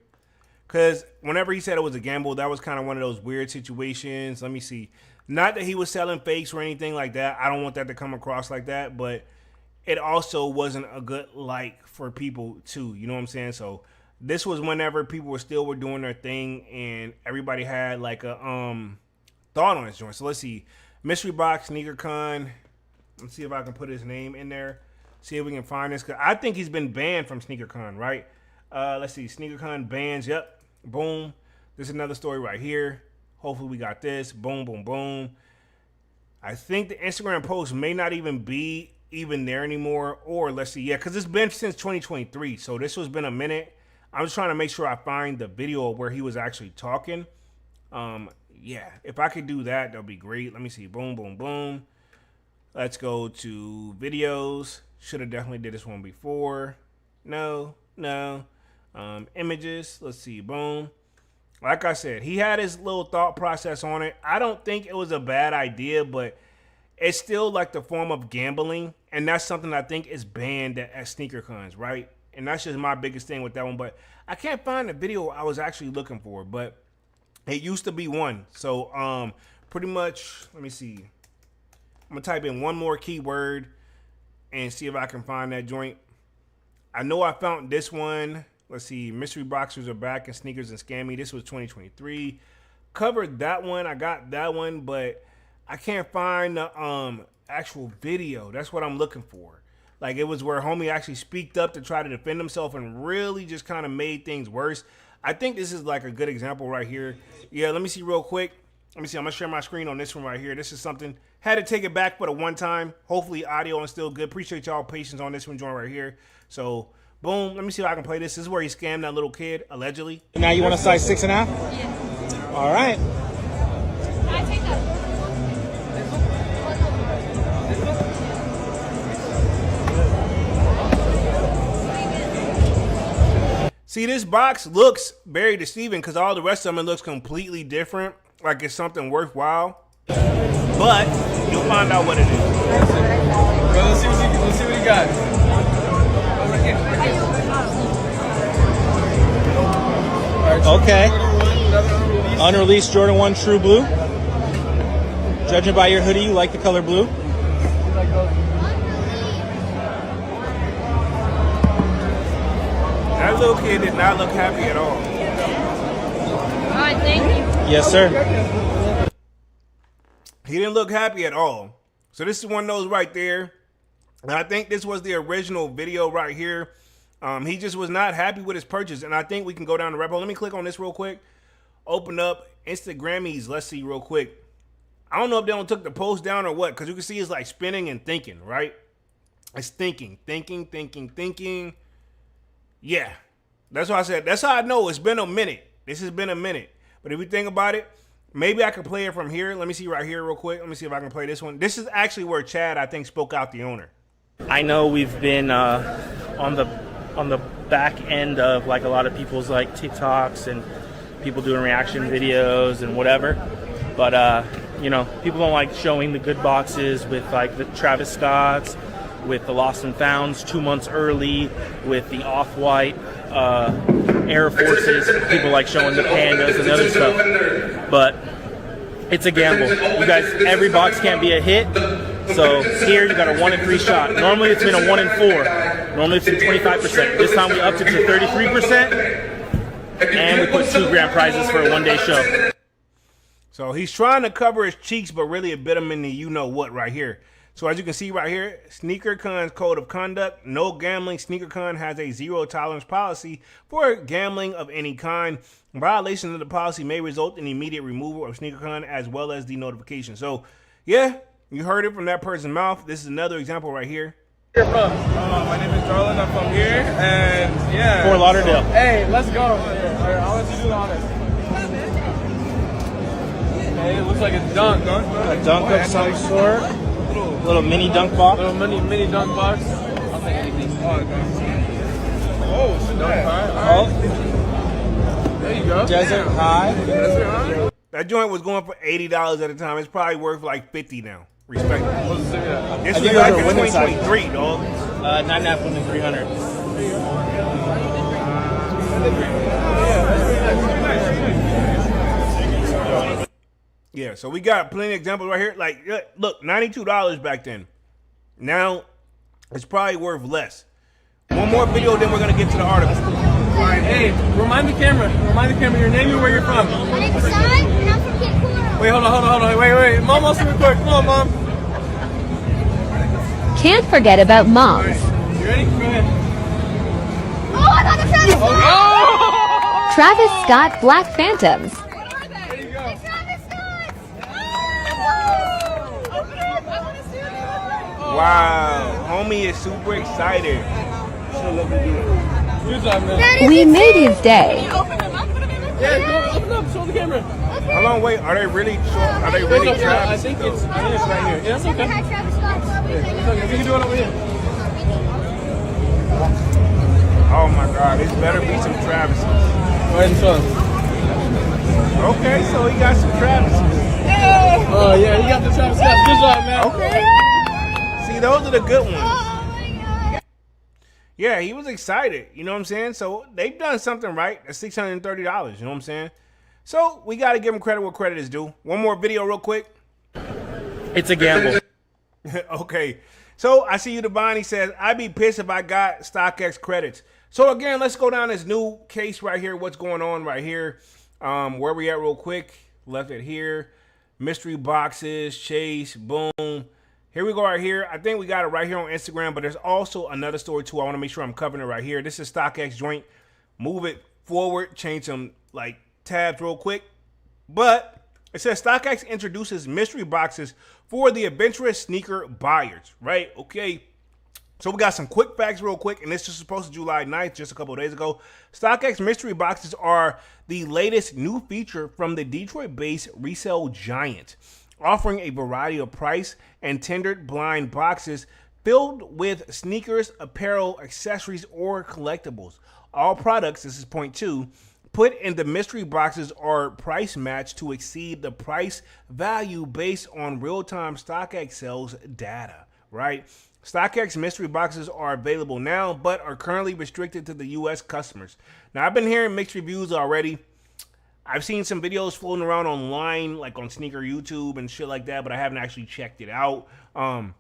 Because whenever he said it was a gamble, that was kind of one of those weird situations. Let me see. Not that he was selling fakes or anything like that. I don't want that to come across like that. But it also wasn't a good light for people too. You know what I'm saying? So this was whenever people were doing their thing and everybody had a thought on his joint. So let's see. Mystery Box, SneakerCon. Let's see if I can put his name in there. See if we can find this. Cause I think he's been banned from SneakerCon, right? Let's see. SneakerCon bans. Yep. Boom. There's another story right here. Hopefully we got this. Boom, boom, boom. I think the Instagram post may not even be there anymore. Or let's see. Yeah, because it's been since 2023. So this has been a minute. I'm just trying to make sure I find the video where he was actually talking. Yeah. If I could do that, that'd be great. Let me see. Boom, boom, boom. Let's go to videos. Should have definitely did this one before. No. Images. Let's see. Boom. Like I said, he had his little thought process on it. I don't think it was a bad idea, but it's still the form of gambling. And that's something I think is banned at SneakerCons, right? And that's just my biggest thing with that one. But I can't find the video I was actually looking for. But It used to be 1. So pretty much, let me see. I'm gonna type in one more keyword and see if I can find that joint. I know I found this one. Let's see. Mystery boxers are back and sneakers and scammy. This was 2023. Covered that one. I got that one, but I can't find the actual video. That's what I'm looking for. Like, it was where homie actually speaked up to try to defend himself and really just kind of made things worse. I think this is like a good example right here. Yeah, let me see real quick. Let me see. I'm gonna share my screen on this one right here. This is something. Had to take it back for the one time. Hopefully audio is still good. Appreciate y'all patience on this one joint right here. So boom. Let me see if I can play this. This is where he scammed that little kid allegedly. Now you want a size 6.5? Yeah. All right. I take that. See, this box looks very deceiving because all the rest of them, it looks completely different. Like it's something worthwhile. But you'll find out what it is. Bro, let's see what you got. Okay. Unreleased Jordan 1 True Blue. Judging by your hoodie, you like the color blue. That little kid did not look happy at all. All right, thank you. Yes, sir. He didn't look happy at all. So this is one of those right there. And I think this was the original video right here. He just was not happy with his purchase. And I think we can go down the rabbit hole. Let me click on this real quick. Open up Instagrammies. Let's see real quick. I don't know if they don't took the post down or what. Because you can see it's like spinning and thinking, right? It's thinking. Yeah. That's what I said. That's how I know it's been a minute. This has been a minute. But if you think about it, maybe I could play it from here. Let me see right here real quick. Let me see if I can play this one. This is actually where Chad, I think, spoke out the owner. I know we've been on the back end of like a lot of people's like TikToks and people doing reaction videos and whatever, but you know, people don't like showing the good boxes with like the Travis Scotts, with the Lost and Founds 2 months early, with the Off-White Air Forces. People like showing the Pandas and other stuff, but it's a gamble. You guys, every box can't be a hit. So here you got a 1 in 3 shot. Normally it's been a 1 in 4. Normally it's been 25%. This time we upped it to 33%, and we put 2 grand prizes for a one-day show. So he's trying to cover his cheeks, but really it bit him in the you-know-what right here. So as you can see right here, SneakerCon's code of conduct, no gambling. SneakerCon has a zero-tolerance policy for gambling of any kind. Violation of the policy may result in immediate removal of SneakerCon as well as the notification. So, yeah, you heard it from that person's mouth. This is another example right here. Where you from? My name is Darlin. I'm from here, and yeah. Fort Lauderdale. So, hey, let's go. I'll let you do the honors. Hey, it looks like a dunk. A dunk of some sort. Little mini dunk box. Little mini dunk box. I'll take anything. Oh, dunk high. Oh, there you go. Desert High. Desert high. That joint was going for $80 at the time. It's probably worth like $50 now. Respect. What's the yeah. This I was think like those in are women's 2023, dog. 9.5 women 300. Yeah, so we got plenty of examples right here. Like, look, $92 back then. Now, it's probably worth less. One more video, then we're going to get to the article. All right, hey, remind the camera your name and where you're from. My name is Sai, and I'm from Cape Coral. Wait, hold on. Wait. Mom wants to record. Come on, Mom. Can't forget about moms. You ready? Go ahead. Oh, I got the Travis Scott. Oh! Travis Scott Black Phantoms. What are they? There you go. It's Travis Scott. Oh! Open it up. I want to see it. Wow, homie is super excited. Good job, man. We made his day. Open them up. Put them in the Yeah, go open up. Show the camera. Hold on, wait. Are they really short? Are they really I Travis? think it's right here. Yeah, that's Never okay. had Travis Scott. It's okay. We can do it over here. Oh my God, this better be some Travises. Go ahead and show them. Okay, so he got some Travises. Oh, yeah, you got the Travis Scott. Good job, man. Okay. See, those are the good ones. Oh my God. Yeah, he was excited. You know what I'm saying? So they've done something right. That's $630. You know what I'm saying? So we got to give him credit where credit is due. One more video real quick. It's a gamble. Okay. So I see you, Devon. He says, I'd be pissed if I got StockX credits. So again, let's go down this new case right here. What's going on right here? Where we at real quick? Left it here. Mystery boxes, Chase, boom. Here we go right here. I think we got it right here on Instagram, but there's also another story too. I want to make sure I'm covering it right here. This is StockX joint. Move it forward, change some like tabs real quick. But it says StockX introduces mystery boxes for the adventurous sneaker buyers, right? Okay. So we got some quick facts real quick, and this is supposed to July 9th, just a couple of days ago. StockX mystery boxes are the latest new feature from the Detroit-based resale giant, offering a variety of price and tendered blind boxes filled with sneakers, apparel, accessories, or collectibles. All products, this is point 2, put in the mystery boxes are price matched to exceed the price value based on real-time StockX sales data, right? StockX mystery boxes are available now, but are currently restricted to the U.S. customers. Now, I've been hearing mixed reviews already. I've seen some videos floating around online, like on sneaker YouTube and shit like that, but I haven't actually checked it out. And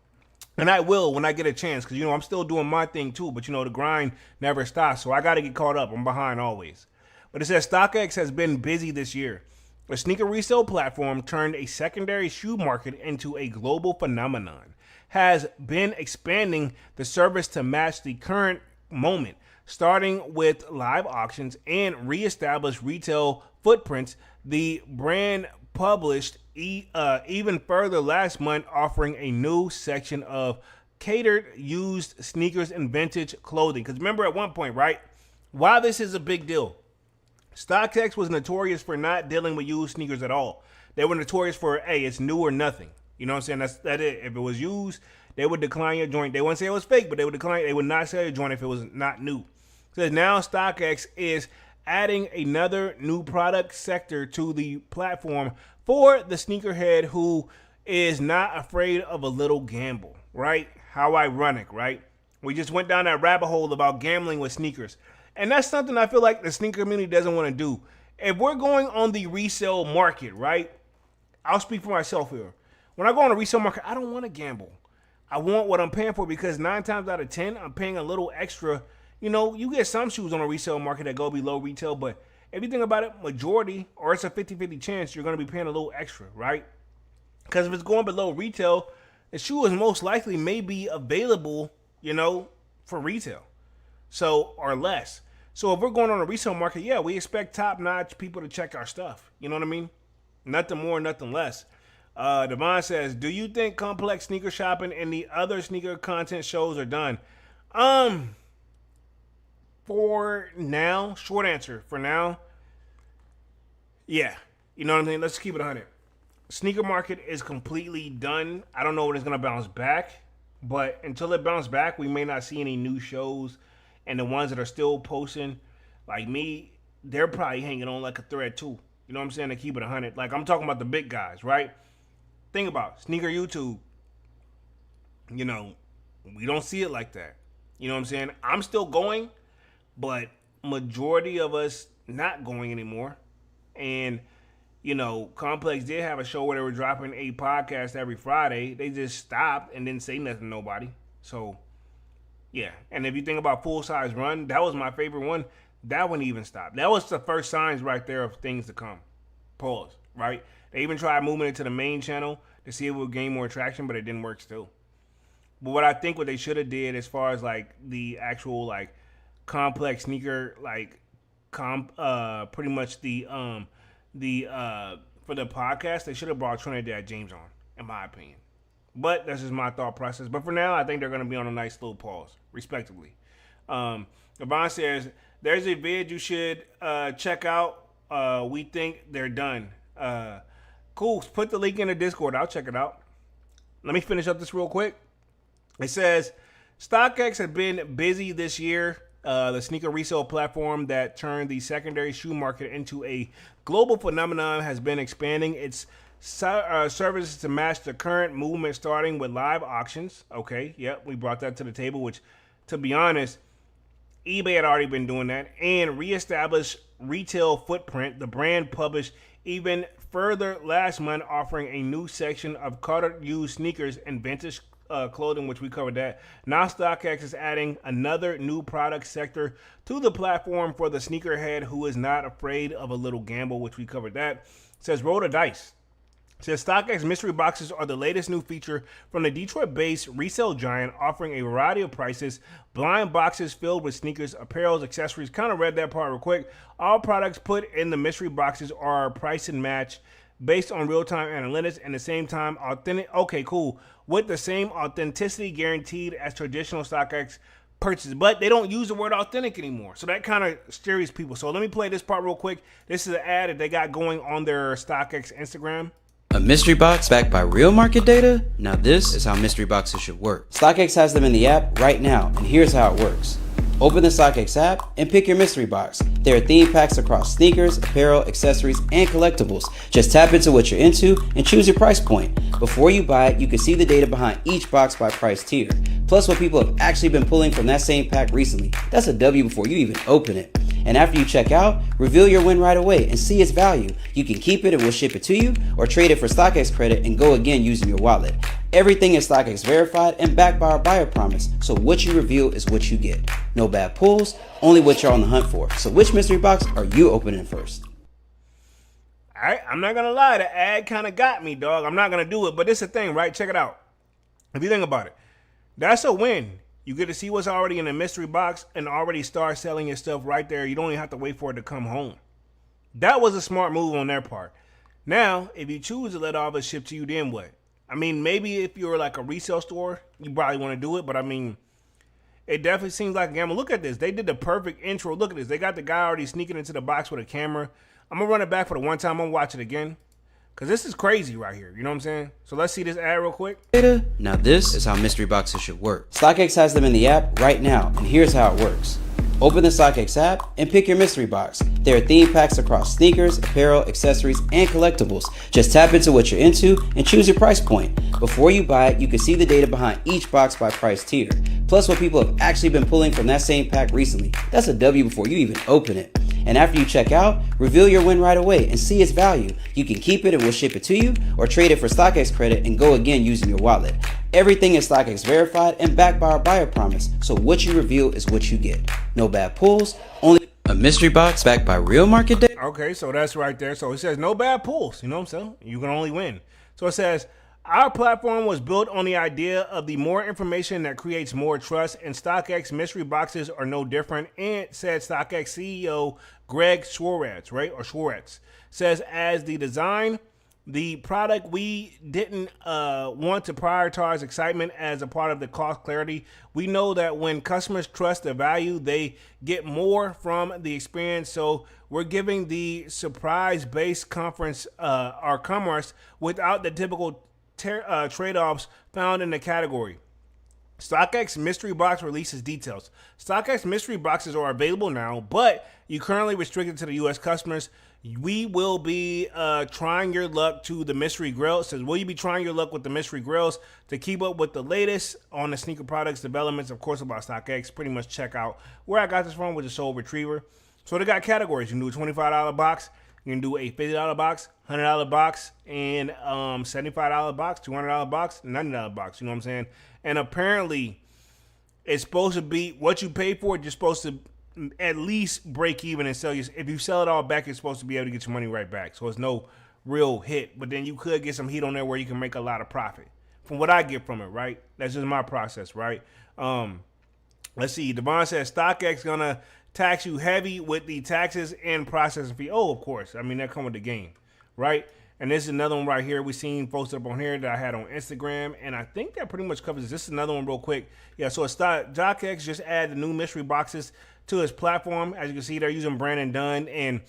I will when I get a chance, because, I'm still doing my thing too, but, the grind never stops, so I got to get caught up. I'm behind always. But it says StockX has been busy this year. A sneaker resale platform turned a secondary shoe market into a global phenomenon, has been expanding the service to match the current moment, starting with live auctions and reestablished retail footprints. The brand published even further last month, offering a new section of catered used sneakers and vintage clothing. Because remember at one point, right, why this is a big deal, StockX was notorious for not dealing with used sneakers at all. They were notorious for, hey, it's new or nothing. You know what I'm saying? That's it. If it was used, they would decline your joint. They wouldn't say it was fake, but they would decline. They would not sell your joint if it was not new. So now StockX is adding another new product sector to the platform for the sneakerhead who is not afraid of a little gamble, right? How ironic, right? We just went down that rabbit hole about gambling with sneakers. And that's something I feel like the sneaker community doesn't want to do. If we're going on the resale market, right? I'll speak for myself here. When I go on a resale market, I don't want to gamble. I want what I'm paying for, because 9 times out of 10, I'm paying a little extra. You get some shoes on a resale market that go below retail, but if you think about it, majority, or it's a 50-50 chance, you're going to be paying a little extra, right? Because if it's going below retail, the shoe is most likely may be available, for retail. So, or less. So if we're going on a resale market, yeah, we expect top-notch people to check our stuff. You know what I mean? Nothing more, nothing less. Devon says, do you think complex sneaker shopping and the other sneaker content shows are done? For now, short answer, for now, yeah. You know what I mean? Let's keep it 100. Sneaker market is completely done. I don't know when it's going to bounce back, but until it bounces back, we may not see any new shows. And the ones that are still posting, like me, they're probably hanging on like a thread too. You know what I'm saying? To keep it 100. Like, I'm talking about the big guys, right? Think about sneaker YouTube. We don't see it like that. You know what I'm saying? I'm still going, but majority of us not going anymore. And, Complex did have a show where they were dropping a podcast every Friday. They just stopped and didn't say nothing to nobody. So, yeah. And if you think about Full Size Run, that was my favorite one. That one even stopped. That was the first signs right there of things to come. Pause, right? They even tried moving it to the main channel to see if it would gain more traction, but it didn't work still. But what I think what they should have did as far as like the actual like complex sneaker, like pretty much the for the podcast, they should have brought Trinidad James on, in my opinion. But that's just my thought process. But for now, I think they're going to be on a nice little pause, respectively. Yvonne says, there's a vid you should check out. We think they're done. Cool. Put the link in the Discord. I'll check it out. Let me finish up this real quick. It says, StockX has been busy this year. The sneaker resale platform that turned the secondary shoe market into a global phenomenon has been expanding its services to match the current movement, starting with live auctions. Okay, yep, we brought that to the table, which, to be honest, eBay had already been doing that, and reestablished retail footprint. The brand published even further last month, offering a new section of Carter used sneakers and vintage clothing, which we covered that. Now StockX is adding another new product sector to the platform for the sneakerhead who is not afraid of a little gamble, which we covered that. It says roll the dice. It says StockX mystery boxes are the latest new feature from the Detroit-based resale giant, offering a variety of prices. Blind boxes filled with sneakers, apparel, accessories. Kind of read that part real quick. All products put in the mystery boxes are price and match based on real-time analytics and the same time authentic. Okay, cool. With the same authenticity guaranteed as traditional StockX purchases, but they don't use the word authentic anymore. So that kind of scares people. So let me play this part real quick. This is an ad that they got going on their StockX Instagram. A mystery box backed by real market data? Now this is how mystery boxes should work. StockX has them in the app right now, and here's how it works. Open the StockX app and pick your mystery box. There are theme packs across sneakers, apparel, accessories, and collectibles. Just tap into what you're into and choose your price point. Before you buy it, you can see the data behind each box by price tier, plus what people have actually been pulling from that same pack recently. That's a W before you even open it. And after you check out, reveal your win right away and see its value. You can keep it and we'll ship it to you, or trade it for StockX credit and go again using your wallet. Everything is StockX verified and backed by our buyer promise, so what you reveal is what you get. No bad pulls, only what you're on the hunt for. So which mystery box are you opening first? Alright, I'm not gonna lie, the ad kind of got me, dog. I'm not gonna do it, but this is the thing, right? Check it out. If you think about it, that's a win. You get to see what's already in the mystery box and already start selling your stuff right there. You don't even have to wait for it to come home. That was a smart move on their part. Now, if you choose to let all of it ship to you, then what? I mean, maybe if you're like a resale store, you probably want to do it, but I mean, it definitely seems like a gamble. Look at this. They did the perfect intro. Look at this. They got the guy already sneaking into the box with a camera. I'm going to run it back for the one time. I'm going to watch it again, because this is crazy right here. You know what I'm saying? So let's see this ad real quick. Now this is how mystery boxes should work. StockX has them in the app right now, and here's how it works. Open the StockX app and pick your mystery box. There are theme packs across sneakers, apparel, accessories, and collectibles. Just tap into what you're into and choose your price point. Before you buy it, you can see the data behind each box by price tier, plus what people have actually been pulling from that same pack recently. That's a W before you even open it. And after you check out, reveal your win right away and see its value. You can keep it and we'll ship it to you, or trade it for StockX credit and go again using your wallet. Everything is StockX verified and backed by our buyer promise, so what you reveal is what you get. No bad pulls, only a mystery box backed by real market data. Okay, so that's right there. So it says no bad pulls. You know what I'm saying? You can only win. So it says, our platform was built on the idea of the more information that creates more trust, and StockX mystery boxes are no different. And said StockX CEO Greg Schwartz, right? Or Schwartz says, as the design, the product, we didn't want to prioritize excitement as a part of the cost clarity. We know that when customers trust the value, they get more from the experience. So we're giving the surprise-based commerce without the typical trade-offs found in the category. StockX mystery box releases details. StockX mystery boxes are available now, but you currently restricted to the U.S. customers. We will be trying your luck to the mystery grill. It says, will you be trying your luck with the mystery grills to keep up with the latest on the sneaker products developments, of course, about StockX? Pretty much check out where I got this from, with the Soul Retriever. So they got categories. You can do a $25 box. You can do a $50 box, $100 box, and $75 box, $200 box, $90 box. You know what I'm saying? And apparently, it's supposed to be what you pay for it. You're supposed to at least break even and sell. If you sell it all back, you're supposed to be able to get your money right back. So it's no real hit. But then you could get some heat on there where you can make a lot of profit. From what I get from it, right? That's just my process, right? Let's see. Devon says StockX gonna tax you heavy with the taxes and processing fee. Oh, of course. I mean, that come with the game, right? And this is another one right here we seen posted up on here that I had on Instagram, and I think that pretty much covers this. This is another one real quick. Yeah, so StockX just added the new mystery boxes to his platform. As you can see, they're using Brandon Dunn, and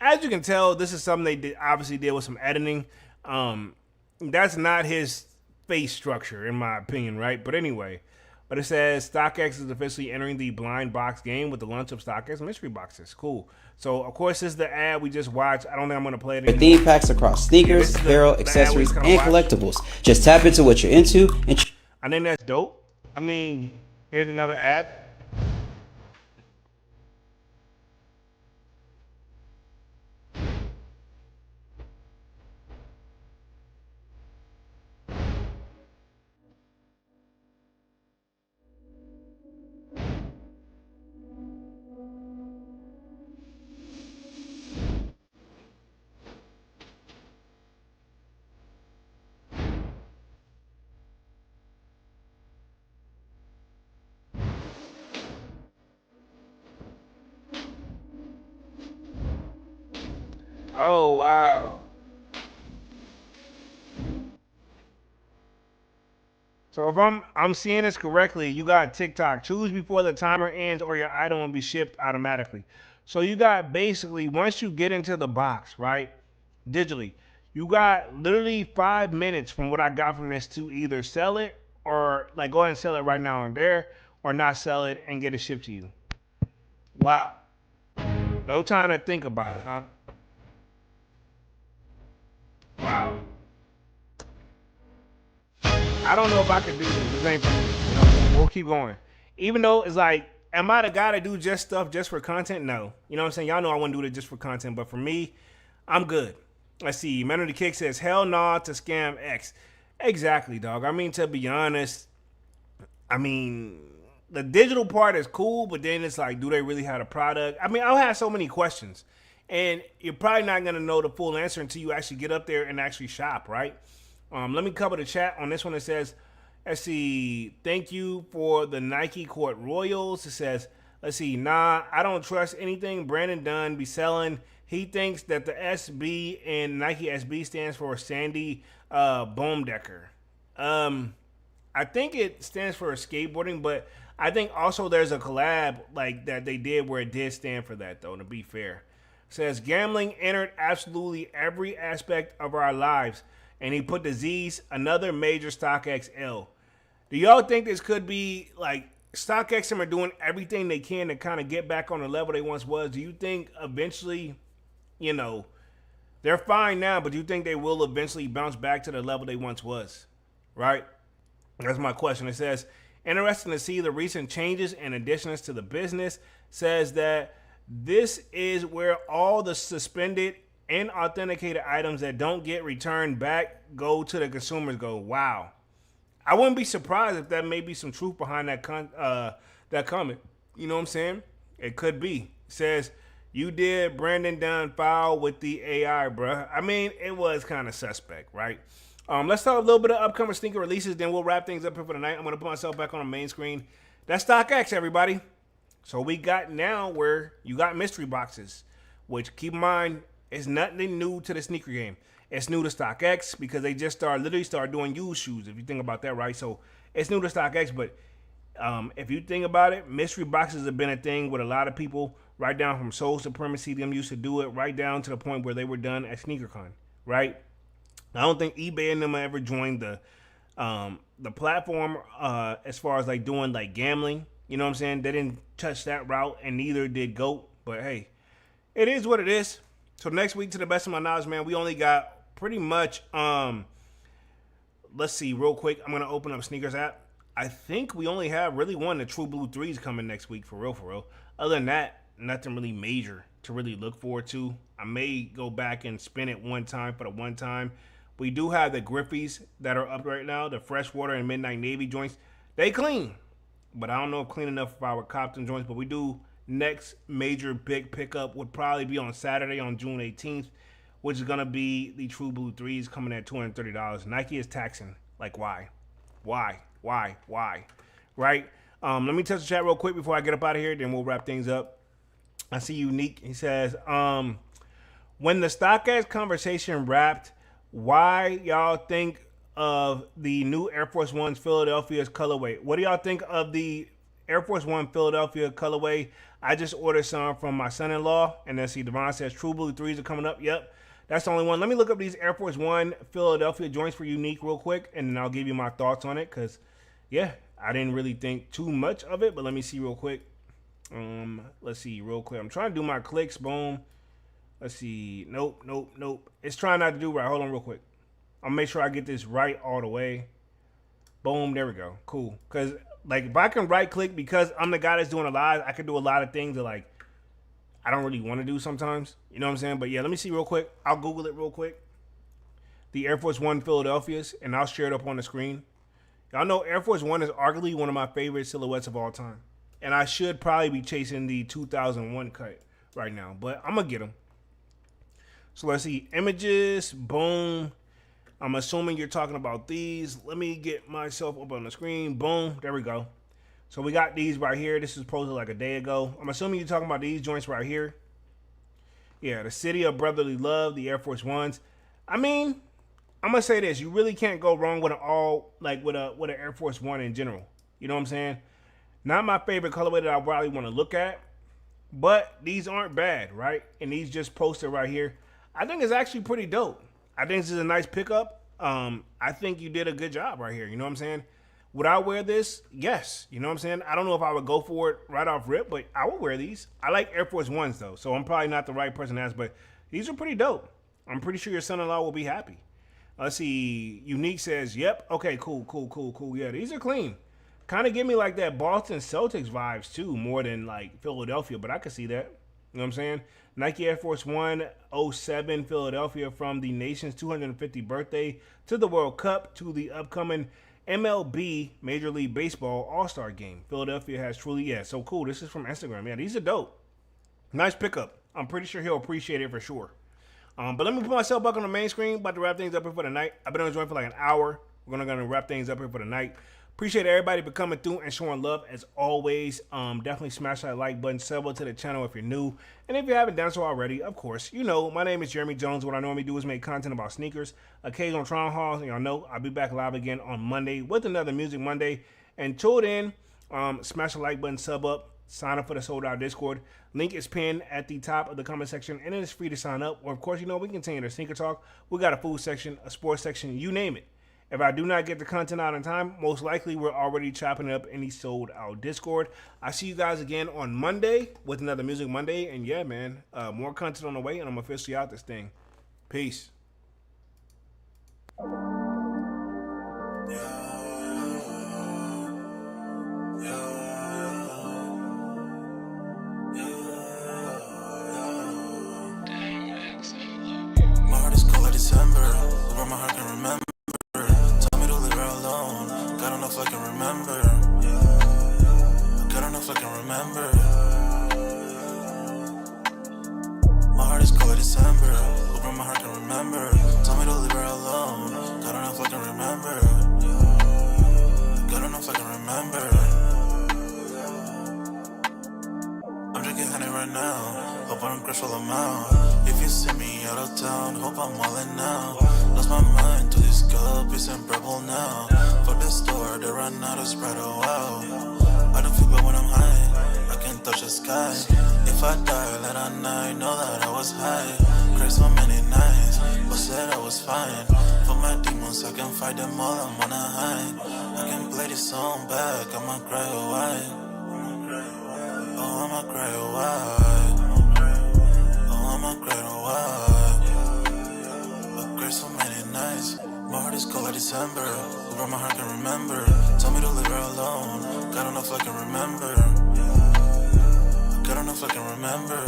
as you can tell, this is something they obviously did with some editing. That's not his face structure, in my opinion, right? But anyway. But it says StockX is officially entering the blind box game with the launch of StockX mystery boxes. Cool. So, of course, this is the ad we just watched. I don't think I'm going to play it anymore. Theme packs across sneakers, apparel, accessories, and collectibles. Just tap into what you're into. And I think that's dope. I mean, here's another ad. Oh, wow. So if I'm seeing this correctly, you got TikTok. Choose before the timer ends or your item will be shipped automatically. So you got basically once you get into the box, right? Digitally, you got literally 5 minutes from what I got from this to either sell it or like go ahead and sell it right now and there, or not sell it and get it shipped to you. Wow. No time to think about it, huh? Wow. I don't know if I could do this. This ain't for me. You know, we'll keep going. Even though it's like, am I the guy to do just stuff just for content? No. You know what I'm saying? Y'all know I wouldn't do it just for content, but for me, I'm good. Let's see. Man of the Kick says, hell nah to scam X. Exactly, dog. I mean, to be honest, I mean, the digital part is cool, but then it's like, do they really have a product? I mean, I'll have so many questions. And you're probably not going to know the full answer until you actually get up there and actually shop, right? Let me cover the chat on this one. It says, let's see, thank you for the Nike Court Royals. It says, let's see, nah, I don't trust anything Brandon Dunn be selling. He thinks that the SB in Nike SB stands for Sandy Baumdecker. I think it stands for skateboarding, but I think also there's a collab like that they did where it did stand for that, though, to be fair. It says, gambling entered absolutely every aspect of our lives. And he put the Z's, another major StockX L. Do y'all think this could be like StockX are doing everything they can to kind of get back on the level they once was? Do you think eventually, you know, they're fine now, but do you think they will eventually bounce back to the level they once was? Right? That's my question. It says, interesting to see the recent changes and additions to the business. Says that this is where all the suspended and authenticated items that don't get returned back go to the consumers. Go, wow. I wouldn't be surprised if that may be some truth behind that comment. You know what I'm saying? It could be. It says, you did Brandon Dunn foul with the AI, bruh. I mean, it was kind of suspect, right? Let's talk a little bit of upcoming sneaker releases, then we'll wrap things up here for the night. I'm going to put myself back on the main screen. That's StockX, everybody. So we got now where you got mystery boxes, which keep in mind, it's nothing new to the sneaker game. It's new to StockX because they just literally started doing used shoes, if you think about that, right? So it's new to StockX, but if you think about it, mystery boxes have been a thing with a lot of people, right down from Soul Supremacy, them used to do it, right down to the point where they were done at SneakerCon, right? I don't think eBay and them ever joined the platform as far as like doing like gambling. You know what I'm saying? They didn't touch that route, and neither did GOAT. But hey, it is what it is. So next week, to the best of my knowledge, man, we only got pretty much, let's see real quick. I'm going to open up Sneakers app. I think we only have really one, the True Blue 3s coming next week, for real, for real. Other than that, nothing really major to really look forward to. I may go back and spin it one time for the one time. We do have the Griffies that are up right now, the Freshwater and Midnight Navy joints. They clean, but I don't know if clean enough for our Compton joints, but we do. Next major big pickup would probably be on Saturday on June 18th, which is going to be the True Blue 3s coming at $230. Nike is taxing. Like, why? Why? Right? Let me touch the chat real quick before I get up out of here, then we'll wrap things up. I see Unique. He says, when the StockX conversation wrapped, why y'all think of the new Air Force One's Philadelphia's colorway? What do y'all think of the Air Force One Philadelphia colorway? I just ordered some from my son-in-law. And then see, Devon says True Blue 3s are coming up. Yep, that's the only one. Let me look up these Air Force One Philadelphia joints for Unique real quick, and then I'll give you my thoughts on it. Because, yeah, I didn't really think too much of it, but let me see real quick. Let's see real quick. I'm trying to do my clicks. Boom. Let's see. Nope. It's trying not to do right. Hold on real quick. I'll make sure I get this right all the way. Boom. There we go. Cool. Because like, if I can right click, because I'm the guy that's doing a live, I can do a lot of things that like I don't really want to do sometimes. You know what I'm saying? But yeah, let me see real quick. I'll Google it real quick. The Air Force One Philadelphia's, and I'll share it up on the screen. Y'all know Air Force One is arguably one of my favorite silhouettes of all time. And I should probably be chasing the 2001 cut right now, but I'm going to get them. So let's see. Images. Boom. I'm assuming you're talking about these. Let me get myself up on the screen. Boom. There we go. So we got these right here. This is posted like a day ago. I'm assuming you're talking about these joints right here. Yeah, the city of brotherly love, the Air Force Ones. I mean, I'm gonna say this: you really can't go wrong with an Air Force One in general. You know what I'm saying? Not my favorite colorway that I probably want to look at, but these aren't bad, right? And these just posted right here, I think it's actually pretty dope. I think this is a nice pickup. I think you did a good job right here. You know what I'm saying? Would I wear this? Yes. You know what I'm saying? I don't know if I would go for it right off rip, but I would wear these. I like Air Force Ones though, so I'm probably not the right person to ask, but these are pretty dope. I'm pretty sure your son-in-law will be happy. Let's see. Unique says, yep. Okay, cool. Yeah, these are clean. Kind of give me like that Boston Celtics vibes too, more than like Philadelphia, but I could see that. You know what I'm saying? Nike Air Force One 07 Philadelphia, from the nation's 250th birthday to the World Cup to the upcoming MLB Major League Baseball All-Star Game. Philadelphia has truly, yeah, so cool. This is from Instagram. Yeah, these are dope. Nice pickup. I'm pretty sure he'll appreciate it for sure. But let me put myself back on the main screen. About to wrap things up here for the night. I've been on the joint for like an hour. We're gonna wrap things up here for the night. Appreciate everybody for coming through and showing love as always. Definitely smash that like button, sub to the channel if you're new. And if you haven't done so already, of course, you know, my name is Jeremy Jones. What I normally do is make content about sneakers, occasional Tron hauls. Y'all know I'll be back live again on Monday with another Music Monday. Until then, smash the like button, sub up, sign up for the Sold Out Discord. Link is pinned at the top of the comment section, and it is free to sign up. Or, of course, you know, we continue the sneaker talk. We got a food section, a sports section, you name it. If I do not get the content out in time, most likely we're already chopping it up in the Sold Out Discord. I see you guys again on Monday with another Music Monday. And yeah, man, more content on the way, and I'm officially out this thing. Peace. My heart is cold like December, where my heart can remember. Tell me to leave her alone. God don't know if I can remember. God don't know if I can remember. My heart is cold like December, where my heart can remember. Tell me to leave her alone. God don't know if I can remember. God don't know if I can remember. I'm drinking honey right now. Hope I don't crash all them out. If you see me out of town, hope I'm wildin' now. Lost my mind to this cup, it's unbearable now. For the store, they run out of Sprite, oh wow. I don't feel bad when I'm high, I can't touch the sky. If I die, let I know that I was high. Cried so many nights, but said I was fine. For my demons, I can fight them all, I'm on a high. I can play this song back, I'ma cry a while. Oh, I'ma cry a while. Oh, I'ma cry a while. I cried so many nights. My heart is cold like December, where my heart can remember. Tell me to leave her alone. God don't know if I can remember. God don't know if I can remember.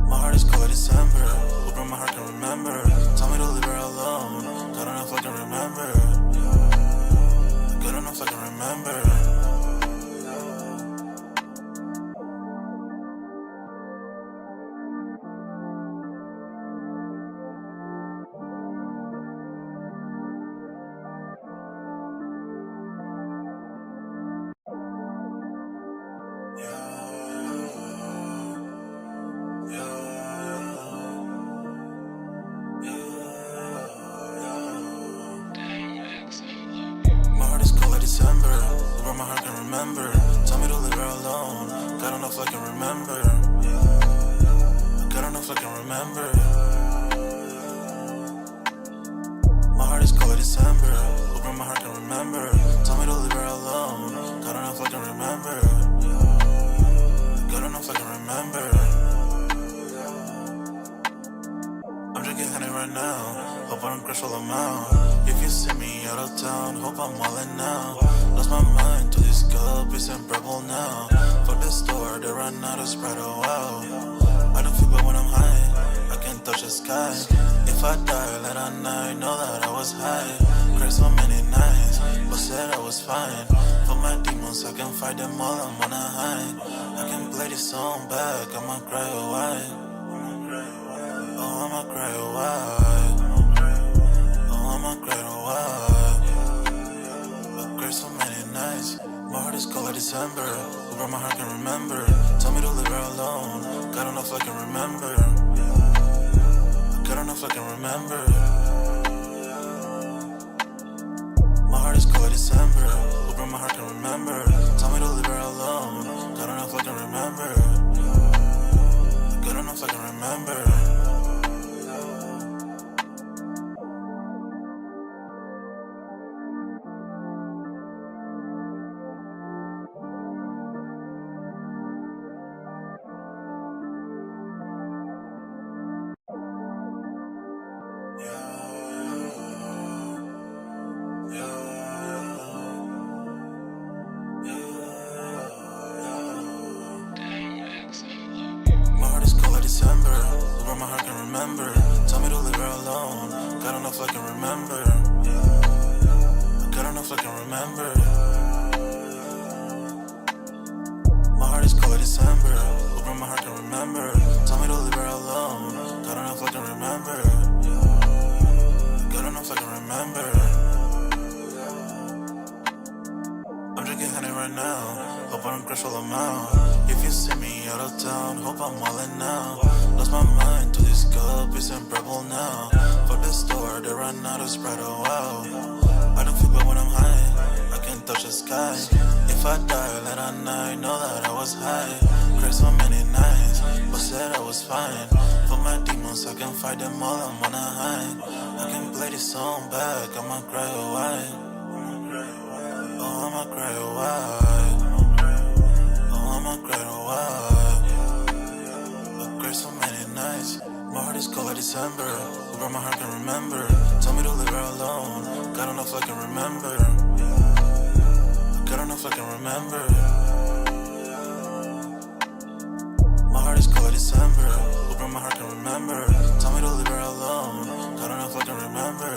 My heart is cold like December, where my heart can remember. Tell me to leave her alone. God don't know if I can remember. God don't know if I can remember. December, where my heart can remember. Tell me to leave her alone. God don't know if I can remember. God don't know if I can remember. My heart is cold like December, where my heart can remember. Tell me to leave her alone. God don't know if I can remember. God don't know if I can remember. I'm drinking honey right now. Hope I don't crash all them out. If you see me out of town, hope I'm wildin' now. Lost my mind to this cup, it's unbearable now. For the store, they run out of Sprite, oh wow. I don't feel bad when I'm high, I can't touch the sky. If I die, let I know that I was high. Cried so many nights, but said I was fine. For my demons, I can fight them all, I'm on a high. I can play this song back, I'ma cry a while. Oh, I'ma cry a while. Oh, I'ma cry a while. I cried so many nights. My heart is cold like December. Who broke my heart can remember. Told me to leave her alone. God enough I can remember. God enough I can remember. My heart is cold like December. Who broke my heart can remember. Told me to leave her alone. God enough I can remember. God enough I can remember. My heart is cold like December. Who broke my heart can remember. Tell me to leave her alone. God enough I can remember. God enough I can remember. My heart is cold like December. Who broke my heart can remember. Tell me to leave her alone. God enough I can remember. God enough I can remember. I'm drinking honey right now. Hope I don't crash all amount. If you see me out of town, hope I'm wildin' now. Lost my mind to this cup, it's unbearable now. For the store, they run out of Sprite, oh wow. I don't feel bad when I'm high, I can't touch the sky. If I die late at night, know that I was high. Cried so many nights, but said I was fine. For my demons, I can fight them all, I'm on a high. I can play this song back, I'ma cry a while. Oh, I'ma cry a while. Oh, I'ma cry a while. I cried so many nights. My heart is cold like December. Who broke my heart can remember. Tell me to leave her alone. God enough I can remember. God enough I can remember. My heart is cold like December. Who broke my heart can remember. Tell me to leave her alone. God enough I can remember.